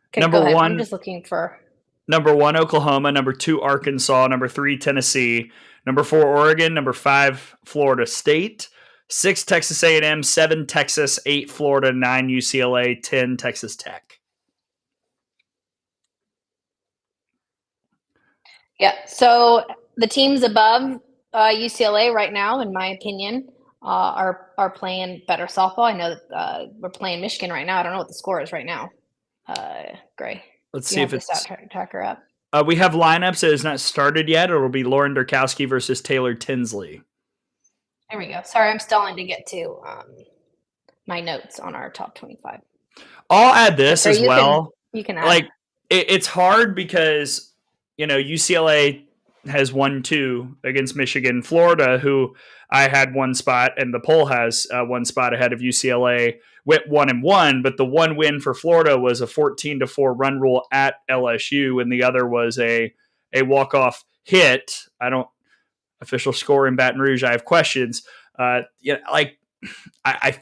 Okay, number 1, I'm just looking for.
Number 1, Oklahoma. Number 2, Arkansas. Number 3, Tennessee. Number 4, Oregon. Number 5, Florida State. 6, Texas A&M. 7, Texas. 8, Florida. 9, UCLA. 10, Texas Tech.
Yeah, so the teams above UCLA right now, in my opinion, are playing better softball. I know that we're playing Michigan right now. I don't know what the score is right now. Gray.
Let's see if it's
tracker up.
We have lineups. It has not started yet. It'll be Lauren Durkowski versus Taylor Tinsley.
There we go. Sorry, I'm stalling to get to my notes on our top 25.
I'll add this as well.
You can add.
Like it's hard because UCLA has 1-2 against Michigan. Florida, who I had 1 spot, and the poll has 1 spot ahead of UCLA, went 1-1. But the one win for Florida was a 14-4 run rule at LSU, and the other was a walk-off hit. Official score in Baton Rouge. I have questions. I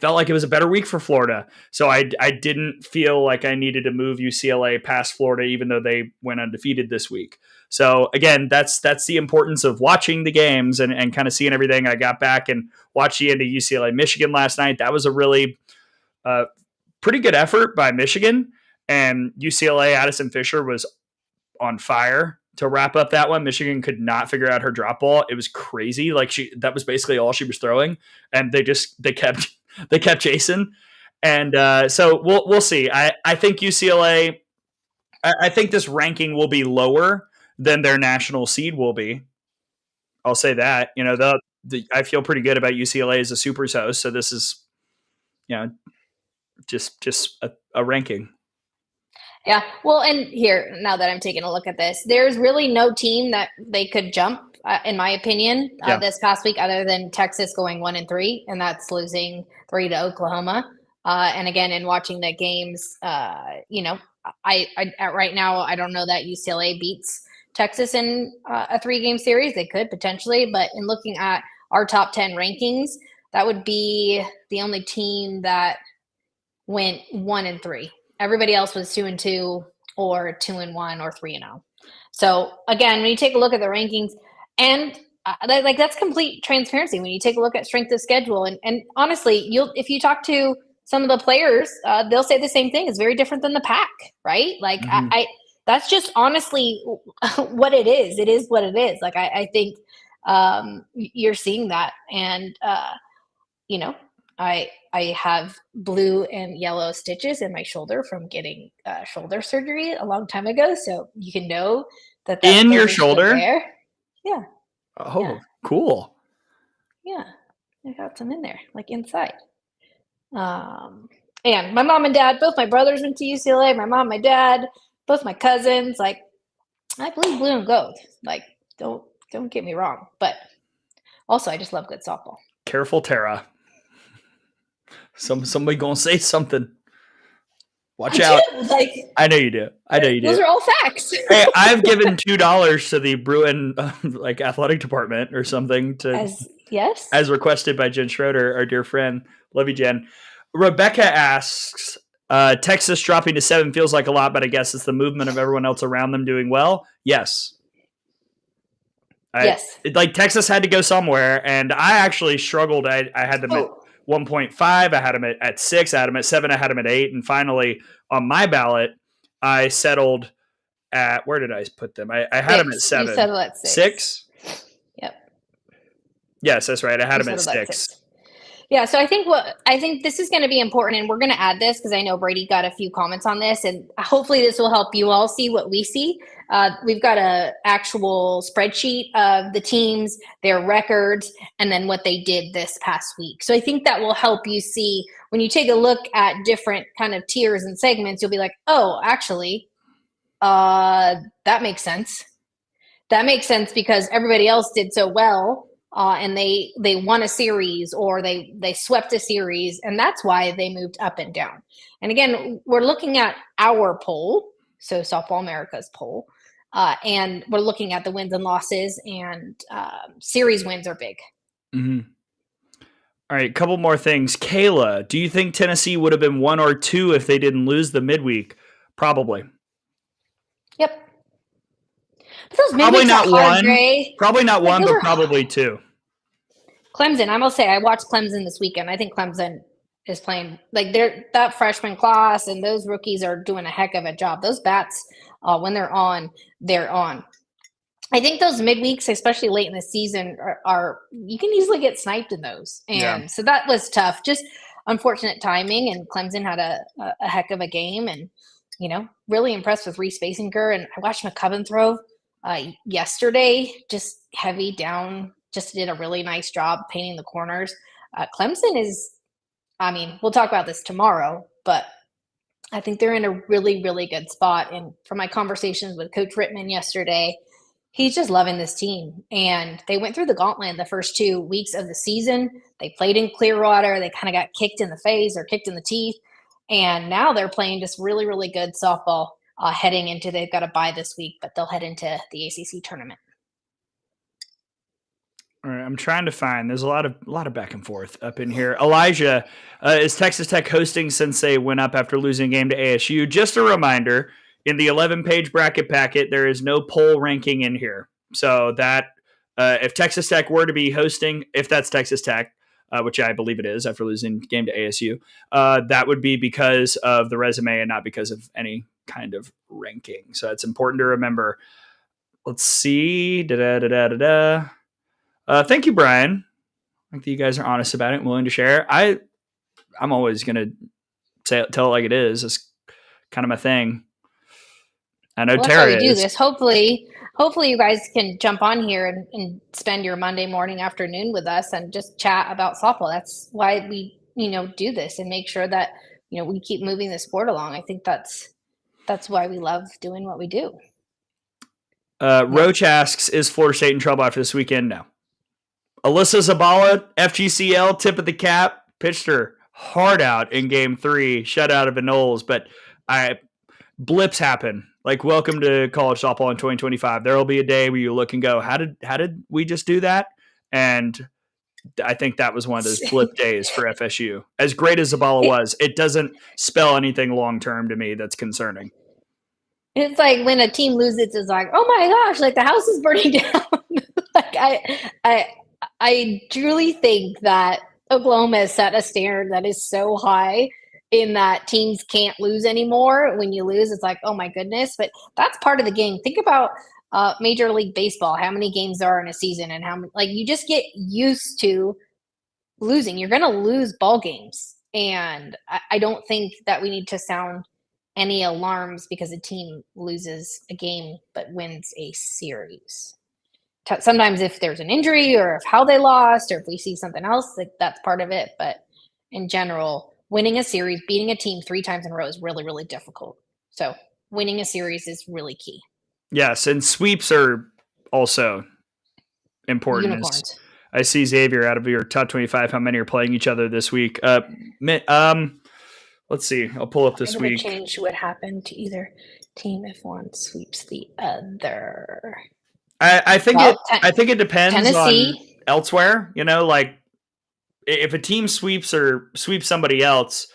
felt like it was a better week for Florida, so I didn't feel like I needed to move UCLA past Florida, even though they went undefeated this week. So again, that's the importance of watching the games and kind of seeing everything. I got back and watched the end of UCLA Michigan last night. That was a really pretty good effort by Michigan, and UCLA Addison Fisher was on fire to wrap up that one. Michigan could not figure out her drop ball. It was crazy. Like that was basically all she was throwing, and they kept chasing. And so we'll see. I think UCLA. I think this ranking will be lower than their national seed will be. I'll say that. I feel pretty good about UCLA as a Supers host. So this is, just a ranking.
Yeah. Well, and here, now that I'm taking a look at this, there's really no team that they could jump, in my opinion, this past week, other than Texas going 1-3, and that's losing 3 to Oklahoma. And again, in watching the games, I right now, I don't know that UCLA beats Texas in a 3-game series. They could potentially, but in looking at our top 10 rankings, that would be the only team that went 1-3. Everybody else was 2-2 or 2-1 or 3-0. So again, when you take a look at the rankings, and that's complete transparency. When you take a look at strength of schedule, and honestly, if you talk to some of the players, they'll say the same thing. It's very different than the pack, right? Like that's just honestly what it is. It is what it is. Like I think you're seeing that, and I have blue and yellow stitches in my shoulder from getting shoulder surgery a long time ago. So you can know that
in your shoulder.
There. Yeah.
Oh,
yeah.
Cool.
Yeah, I got some in there, like inside. And my mom and dad, both my brothers went to UCLA. My mom, my dad, both my cousins. Like, I believe blue and gold. Like, don't get me wrong, but also I just love good softball.
Careful, Tara. Somebody gonna say something. Watch out! I know you do.
Those are all facts.
Hey, I've given $2 to the Bruin athletic department or something as requested by Jen Schroeder, our dear friend. Love you, Jen. Rebecca asks, Texas dropping to 7 feels like a lot, but I guess it's the movement of everyone else around them doing well. Yes.
Yes.
Texas had to go somewhere, and I actually struggled. I had them at 1.5. I had them at 6. I had them at 7. I had them at 8. And finally, on my ballot, I settled at – where did I put them? I had them at 7.
You settled at 6.
6?
Yep.
Yes, that's right. I had them at 6.
Yeah, so I think this is going to be important, and we're going to add this because I know Brady got a few comments on this, and hopefully this will help you all see what we see. We've got an actual spreadsheet of the teams, their records, and then what they did this past week. So I think that will help you see when you take a look at different kind of tiers and segments, you'll be like, oh, actually, that makes sense. That makes sense because everybody else did so well. And they won a series or they swept a series, and that's why they moved up and down. And again, we're looking at our poll, so Softball America's poll, and we're looking at the wins and losses, and series wins are big.
Mm-hmm. All right, a couple more things. Kayla, do you think Tennessee would have been 1 or 2 if they didn't lose the midweek? Probably.
Yep. Probably not
one.
Gray.
Probably not one, but probably 2.
Clemson, I will say, I watched Clemson this weekend. I think Clemson is playing that freshman class, and those rookies are doing a heck of a job. Those bats, when they're on, they're on. I think those midweeks, especially late in the season, are you can easily get sniped in those, and so that was tough. Just unfortunate timing, and Clemson had a heck of a game, and really impressed with Reese Basinger, and I watched McCubbin throw yesterday, just heavy down. Just did a really nice job painting the corners. Clemson is, we'll talk about this tomorrow, but I think they're in a really, really good spot. And from my conversations with Coach Rittman yesterday, he's just loving this team. And they went through the gauntlet the first 2 weeks of the season. They played in Clearwater. They kind of got kicked in the face or kicked in the teeth. And now they're playing just really, really good softball heading into, they've got a bye this week, but they'll head into the ACC tournament.
All right, I'm trying to find. There's a lot of back and forth up in here. Elijah, is Texas Tech hosting since they went up after losing a game to ASU? Just a reminder, in the 11-page bracket packet, there is no poll ranking in here. So that if Texas Tech were to be hosting, if that's Texas Tech, which I believe it is after losing the game to ASU, that would be because of the resume and not because of any kind of ranking. So it's important to remember. Let's see. Thank you, Brian. I think that you guys are honest about it and willing to share. I'm always going to tell it like it is. It's kind of my thing. I know
Well,
Tara
that's how we do
is.
this. Hopefully you guys can jump on here and spend your Monday morning, afternoon with us and just chat about softball. That's why we, do this and make sure that, we keep moving the sport along. I think that's why we love doing what we do.
Roach asks, is Florida State in trouble after this weekend? No. Alyssa Zabala, FGCL, tip of the cap, pitched her hard out in game 3, shutout of the Knowles, but blips happen. Like, welcome to college softball in 2025. There will be a day where you look and go, how did we just do that? And I think that was one of those blip days for FSU. As great as Zabala was, it doesn't spell anything long-term to me that's concerning.
It's like when a team loses, it's like, oh my gosh, like the house is burning down. Like I truly think that Oklahoma has set a standard that is so high in that teams can't lose anymore. When you lose, it's like, oh my goodness. But that's part of the game. Think about Major League Baseball, how many games there are in a season and how many, like, you just get used to losing. You're going to lose ball games. And I don't think that we need to sound any alarms because a team loses a game but wins a series. Sometimes if there's an injury or if how they lost or if we see something else, like, that's part of it. But in general, winning a series, beating a team 3 times in a row is really, really difficult. So winning a series is really key. Yes,
and sweeps are also important.
Unicorns.
I see Xavier, out of your top 25, how many are playing each other this week? Let's see. I'll pull up this week.
Change what happened to either team if one sweeps the other.
I think it depends
Tennessee.
on elsewhere. Like, if a team sweeps somebody else,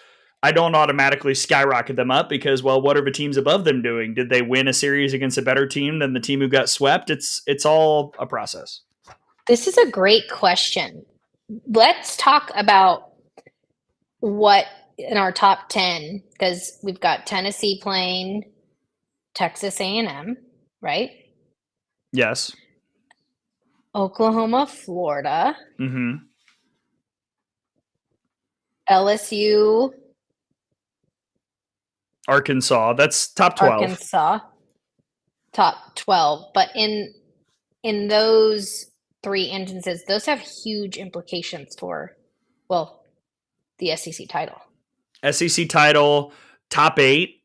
I don't automatically skyrocket them up because, well, what are the teams above them doing? Did they win a series against a better team than the team who got swept? It's all a process.
This is a great question. Let's talk about what in our top 10, because we've got Tennessee playing Texas A&M, right?
Yes.
Oklahoma, Florida.
Mm-hmm.
LSU,
Arkansas. That's top 12.
Arkansas, top 12. But in those 3 instances, those have huge implications for, well, the SEC title.
SEC title, top 8.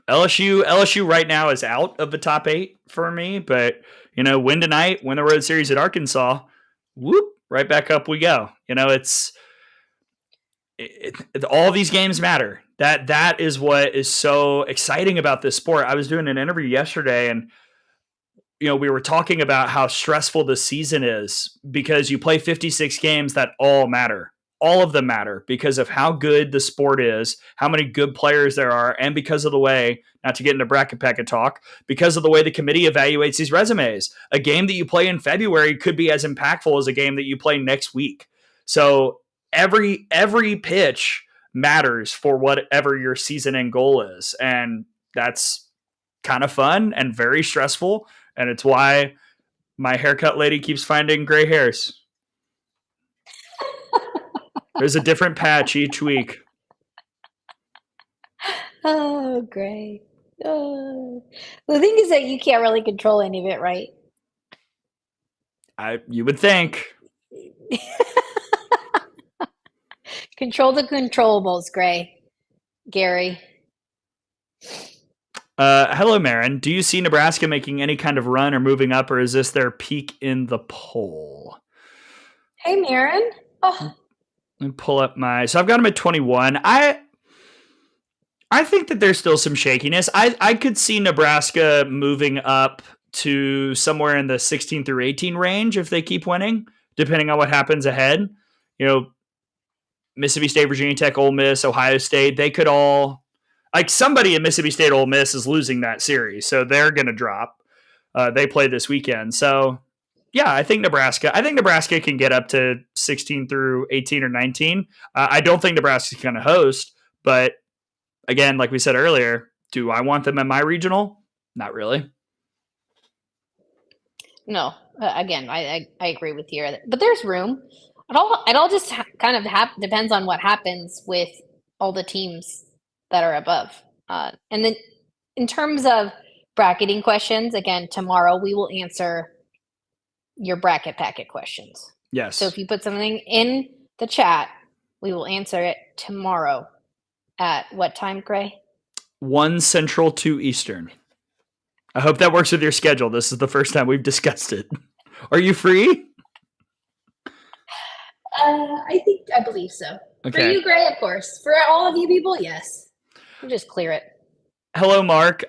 LSU right now is out of the top 8 for me, but win tonight, win the road series at Arkansas, whoop, right back up we go. All these games matter. That is what is so exciting about this sport. I was doing an interview yesterday and we were talking about how stressful the season is because you play 56 games that all matter. All of them matter because of how good the sport is, how many good players there are, and because of the way, not to get into bracket packet talk, because of the way the committee evaluates these resumes. A game that you play in February could be as impactful as a game that you play next week. So every pitch matters for whatever your season end goal is. And that's kind of fun and very stressful. And it's why my haircut lady keeps finding gray hairs. There's a different patch each week.
Oh, great. Oh. The thing is that you can't really control any of it, right?
You would think.
Control the controllables, Gary.
Hello, Marin. Do you see Nebraska making any kind of run or moving up, or is this their peak in the poll?
Hey, Marin. Oh.
Let me pull up so I've got them at 21. I think that there's still some shakiness. I could see Nebraska moving up to somewhere in the 16 through 18 range if they keep winning, depending on what happens ahead. Mississippi State, Virginia Tech, Ole Miss, Ohio State, they could all, like, somebody in Mississippi State, Ole Miss is losing that series, so they're going to drop. They play this weekend. So, Yeah, I think Nebraska can get up to 16 through 18 or 19. I don't think Nebraska's going to host, but again, like we said earlier, do I want them in my regional? Not really.
No, again, I agree with you, but there's room. It all just kind of depends on what happens with all the teams that are above. And then in terms of bracketing questions, again, tomorrow we will answer your bracket packet questions.
Yes.
So if you put something in the chat, we will answer it tomorrow at what time, Gray?
1 Central, 2 Eastern. I hope that works with your schedule. This is the first time we've discussed it. Are you free?
I believe so. Okay. For you, Gray, of course. For all of you people, yes. We'll just clear it.
Hello, Mark.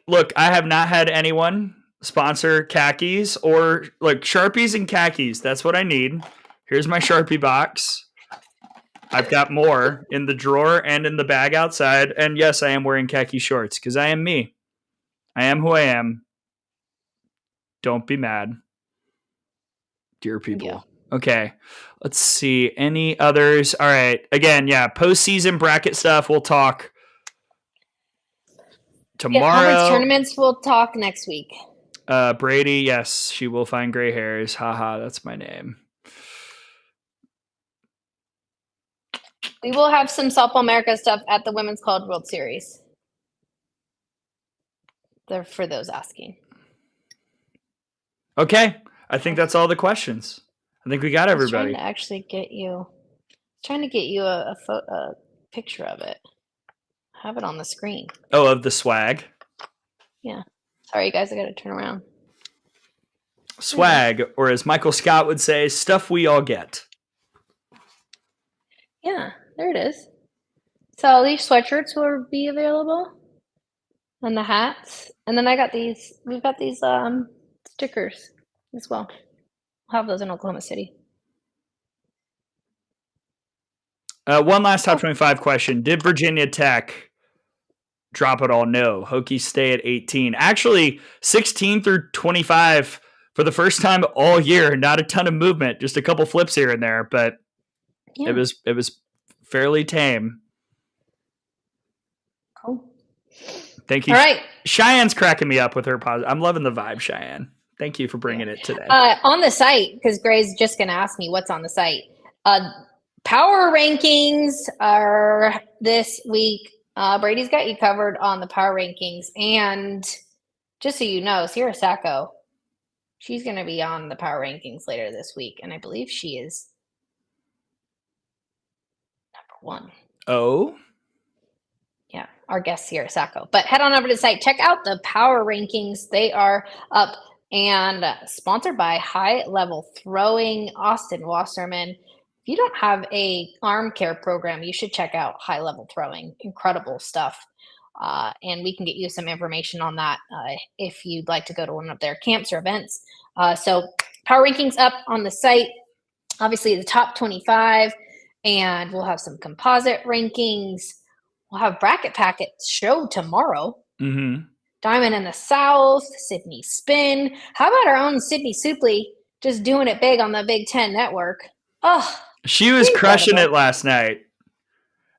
Look, I have not had anyone sponsor khakis or like Sharpies and khakis. That's what I need. Here's my Sharpie box. I've got more in the drawer and in the bag outside. And yes, I am wearing khaki shorts because I am me. I am who I am. Don't be mad, dear people. Yeah. Okay, let's see. Any others? All right. Again, yeah, postseason bracket stuff. We'll talk tomorrow.
Conference tournaments. We'll talk next week.
Brady, yes, she will find gray hairs. Haha, that's my name.
We will have some Softball America stuff at the Women's College World Series. For those asking.
Okay, I think that's all the questions. I think we got everybody.
I was trying to get you a picture of it. I have it on the screen.
Oh, of the swag?
Yeah. Sorry, guys, I got to turn around.
Swag, or as Michael Scott would say, stuff we all get.
Yeah, there it is. So these sweatshirts will be available. And the hats. And then we've got these stickers as well. We'll have those in Oklahoma City.
One last top 25 question. Did Virginia Tech drop it all? No. Hokies stay at 18. Actually, 16 through 25 for the first time all year. Not a ton of movement. Just a couple flips here and there, but yeah. It was fairly tame.
Cool.
Thank you.
All right.
Cheyenne's cracking me up with her positive. I'm loving the vibe, Cheyenne. Thank you for bringing it today.
On the site, because Gray's just going to ask me what's on the site. Power rankings are this week. Brady's got you covered on the power rankings. And just so you know, Sierra Sacco, she's going to be on the power rankings later this week. And I believe she is number 1.
Oh?
Yeah, our guest Sierra Sacco. But head on over to the site. Check out the power rankings. They are up and sponsored by High Level Throwing, Austin Wasserman. If you don't have a arm care program, you should check out High Level Throwing. Incredible stuff. And we can get you some information on that if you'd like to go to one of their camps or events. So power rankings up on the site. Obviously, the top 25. And we'll have some composite rankings. We'll have bracket packets show tomorrow.
Mm-hmm.
Diamond in the South, Sydney Spin. How about our own Sydney Supley just doing it big on the Big Ten Network? Oh,
she was crushing it last night.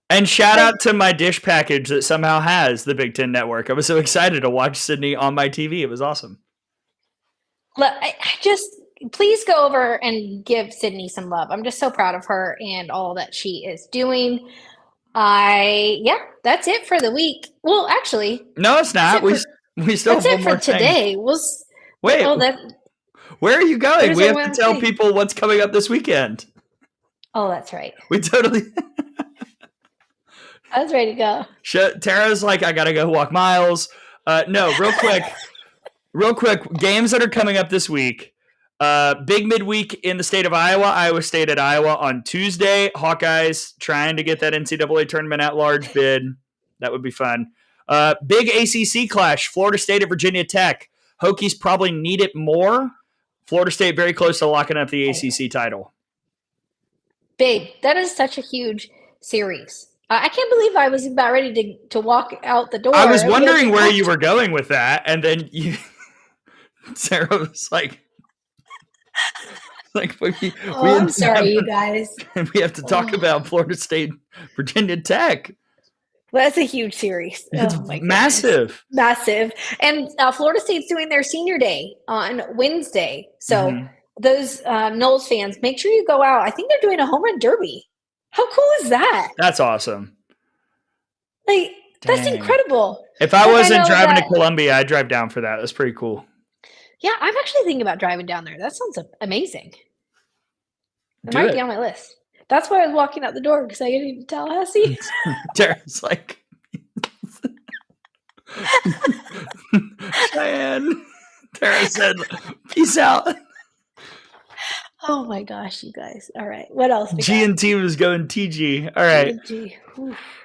And shout out to my dish package that somehow has the Big Ten Network. I was so excited to watch Sydney on my TV. It was awesome.
Please go over and give Sydney some love. I'm just so proud of her and all that she is doing. That's it for the week. Well, actually,
no, it's not. We still have one more thing.
Today.
Where are you going? We have to tell people what's coming up this weekend.
Oh, that's right.
We totally.
I was ready to go.
Tara's like, I gotta go walk miles. No, real quick. Games that are coming up this week. Big midweek in the state of Iowa. Iowa State at Iowa on Tuesday. Hawkeyes trying to get that NCAA tournament at large bid. That would be fun. Big ACC clash. Florida State at Virginia Tech. Hokies probably need it more. Florida State very close to locking up the ACC title.
Big. That is such a huge series. I can't believe I was about ready to walk out the door.
I was wondering where you were going with that, and then Sarah was like, Like
I'm sorry, you guys.
we have to talk about Florida State, Virginia Tech.
Well, that's a huge series.
It's
Oh my
massive.
goodness. Massive. And Florida State's doing their senior day on Wednesday. So those Knowles fans, make sure you go out. I think they're doing a home run derby. How cool is that?
That's awesome.
Like, that's incredible.
If I wasn't driving to Columbia, I'd drive down for that. That's pretty cool.
Yeah, I'm actually thinking about driving down there. That sounds amazing. It might be on my list. That's why I was walking out the door, because I get to Tallahassee.
Tara's like, Cheyenne. Tara said, peace out.
Oh my gosh, you guys. All right. What else?
G&T was going TG. All right.
G&T.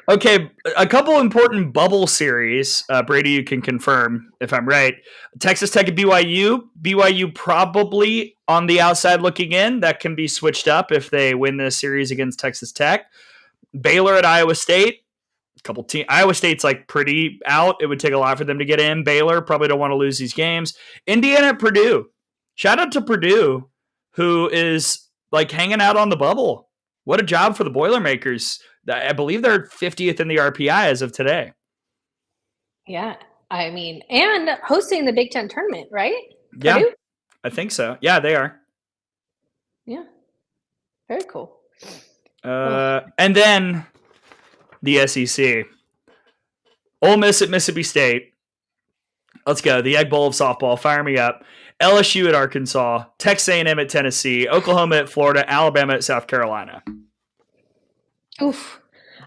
Okay. A couple important bubble series. Brady, you can confirm if I'm right. Texas Tech and BYU. BYU probably on the outside looking in. That can be switched up if they win this series against Texas Tech. Baylor at Iowa State. Couple teams. Iowa State's like pretty out. It would take a lot for them to get in. Baylor probably don't want to lose these games. Indiana at Purdue. Shout out to Purdue, who is like hanging out on the bubble. What a job for the Boilermakers. I believe they're 50th in the RPI as of today.
Yeah. I mean, and hosting the Big Ten tournament, right?
Yeah,
Purdue?
I think so. Yeah, they are.
Yeah. Very cool.
And then the SEC. Ole Miss at Mississippi State. Let's go. The Egg Bowl of softball. Fire me up. LSU at Arkansas. Texas A&M at Tennessee. Oklahoma at Florida. Alabama at South Carolina.
Oof.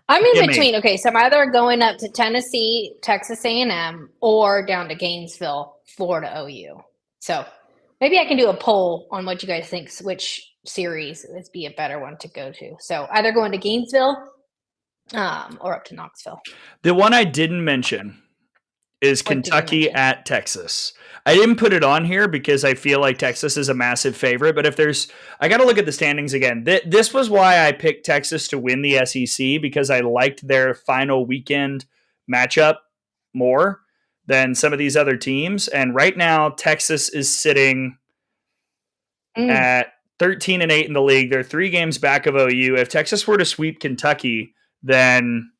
I'm in between. Okay, so I'm either going up to Tennessee, Texas A&M, or down to Gainesville, Florida OU. So maybe I can do a poll on what you guys think, which series would be a better one to go to. So either going to Gainesville or up to Knoxville.
The one I didn't mention is Kentucky at Texas. I didn't put it on here because I feel like Texas is a massive favorite, but I got to look at the standings again. This was why I picked Texas to win the SEC, because I liked their final weekend matchup more than some of these other teams. And right now, Texas is sitting at 13-8 in the league. They're 3 games back of OU. If Texas were to sweep Kentucky, then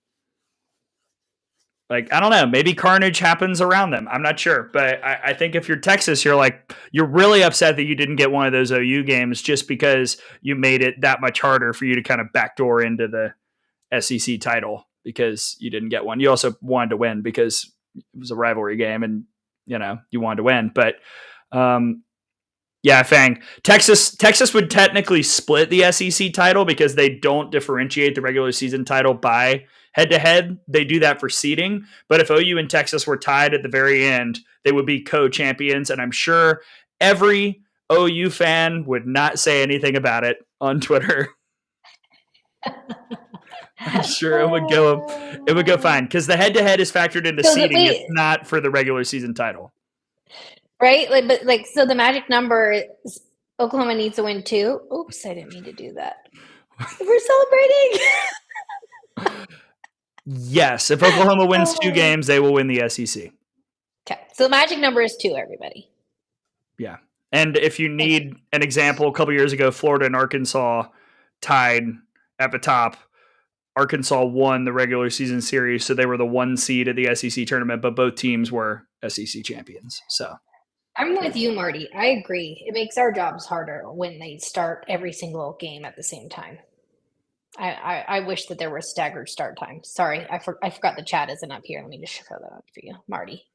I don't know, maybe carnage happens around them. I'm not sure. But I think if you're Texas, you're really upset that you didn't get one of those OU games just because you made it that much harder for you to kind of backdoor into the SEC title because you didn't get one. You also wanted to win because it was a rivalry game and, you wanted to win. But, yeah, Fang. Texas would technically split the SEC title because they don't differentiate the regular season title by head-to-head. They do that for seeding. But if OU and Texas were tied at the very end, they would be co-champions. And I'm sure every OU fan would not say anything about it on Twitter. I'm sure it would go fine because the head-to-head is factored into seeding. It's not for the regular season title.
Right? So the magic number is Oklahoma needs to win 2. Oops, I didn't mean to do that. We're celebrating.
Yes, if Oklahoma wins 2 games, they will win the SEC.
Okay, so the magic number is 2, everybody.
Yeah, and if you need an example, a couple years ago, Florida and Arkansas tied at the top. Arkansas won the regular season series, so they were the 1 seed at the SEC tournament, but both teams were SEC champions. So
I'm with you, Marty. I agree. It makes our jobs harder when they start every single game at the same time. I wish that there were staggered start times. Sorry, I forgot the chat isn't up here. Let me just show that up for you, Marty.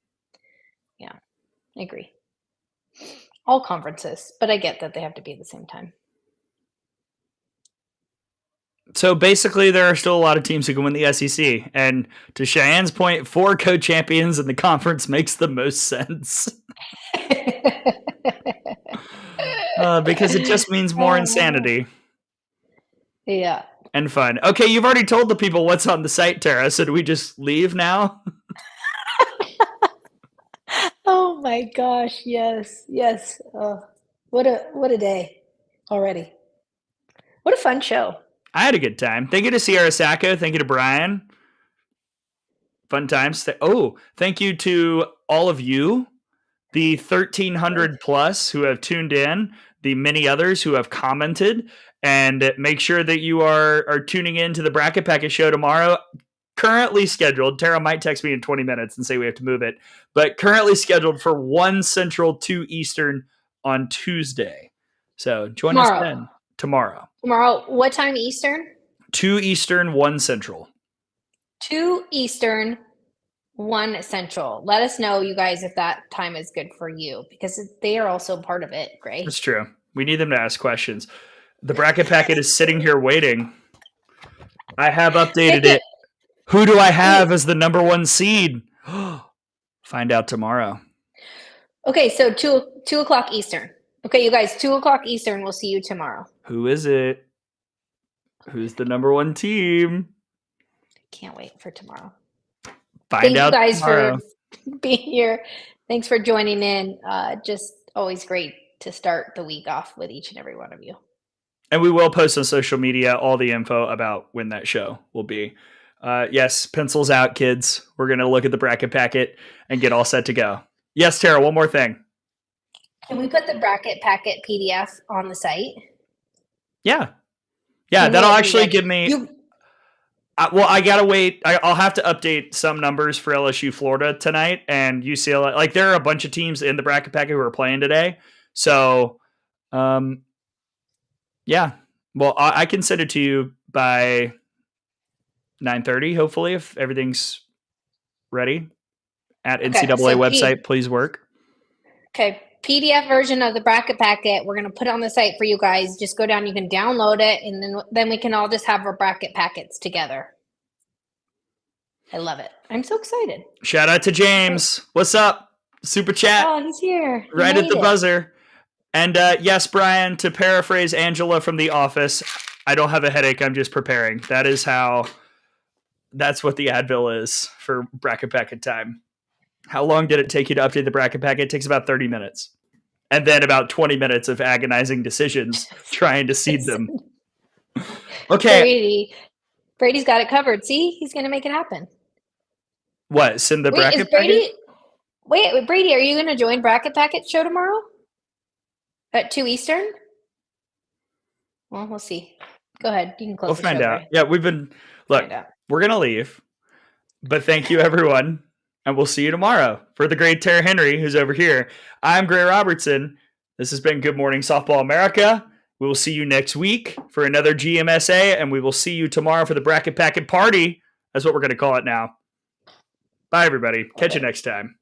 Yeah, I agree. All conferences, but I get that they have to be at the same time.
So basically, there are still a lot of teams who can win the SEC. And to Cheyenne's point, 4 co-champions in the conference makes the most sense. Because it just means more insanity.
Yeah.
And fun. Okay, you've already told the people what's on the site, Tara, so do we just leave now?
Oh my gosh, yes. What a day already. What a fun show.
I had a good time. Thank you to Sierra Sacco. Thank you to Brian. Fun times. Thank you to all of you, the 1,300 plus who have tuned in. the many others who have commented. And make sure that you are tuning in to the Bracket Packet show tomorrow. Currently scheduled. Tara might text me in 20 minutes and say we have to move it. But currently scheduled for 1 Central, 2 Eastern on Tuesday. So join us then tomorrow.
Tomorrow, what time Eastern?
2 Eastern, 1 Central.
2 Eastern, 1 Central. Let us know, you guys, if that time is good for you, because they are also part of it, Gray.
That's true. We need them to ask questions. The Bracket Packet is sitting here waiting. I have updated it. Who do I have as the number 1 seed? Find out tomorrow.
Okay, so 2 o'clock Eastern. Okay, you guys, 2 o'clock Eastern. We'll see you tomorrow.
Who is it? Who's the number 1 team?
Can't wait for tomorrow.
Find out
Thank you guys
tomorrow.
for being here. Thanks for joining in. Just always great to start the week off with each and every one of you.
And we will post on social media all the info about when that show will be. Yes, pencils out, kids. We're going to look at the Bracket Packet and get all set to go. Yes, Tara, one more thing.
Can we put the Bracket Packet PDF on the site?
Yeah, that'll actually give me... well, I got to wait. I'll have to update some numbers for LSU Florida tonight and UCLA. Like, there are a bunch of teams in the Bracket Packet who are playing today. So, yeah. Well, I can send it to you by 9:30, hopefully, if everything's ready. At NCAA website, please work.
Okay. PDF version of the Bracket Packet. We're going to put it on the site for you guys. Just go down. You can download it, and then we can all just have our Bracket Packets together. I love it. I'm so excited.
Shout out to James. What's up? Super chat.
Oh, he's here.
Right at the buzzer. And yes, Brian, to paraphrase Angela from The Office, I don't have a headache. I'm just preparing. That's what the Advil is for Bracket Packet time. How long did it take you to update the Bracket Packet? It takes about 30 minutes. And then about 20 minutes of agonizing decisions trying to seed them. Okay.
Brady's got it covered. See? He's going to make it happen.
What? Send the Bracket Packet?
Wait, Brady, are you going to join Bracket Packet show tomorrow? At 2 Eastern? Well, we'll see. Go ahead. You can close the show.
We'll find out. Yeah, we're going to leave. But thank you, everyone. And we'll see you tomorrow. For the great Tara Henry, who's over here, I'm Gray Robertson. This has been Good Morning Softball America. We will see you next week for another GMSA, and we will see you tomorrow for the Bracket Packet Party. That's what we're going to call it now. Bye, everybody. Catch you next time.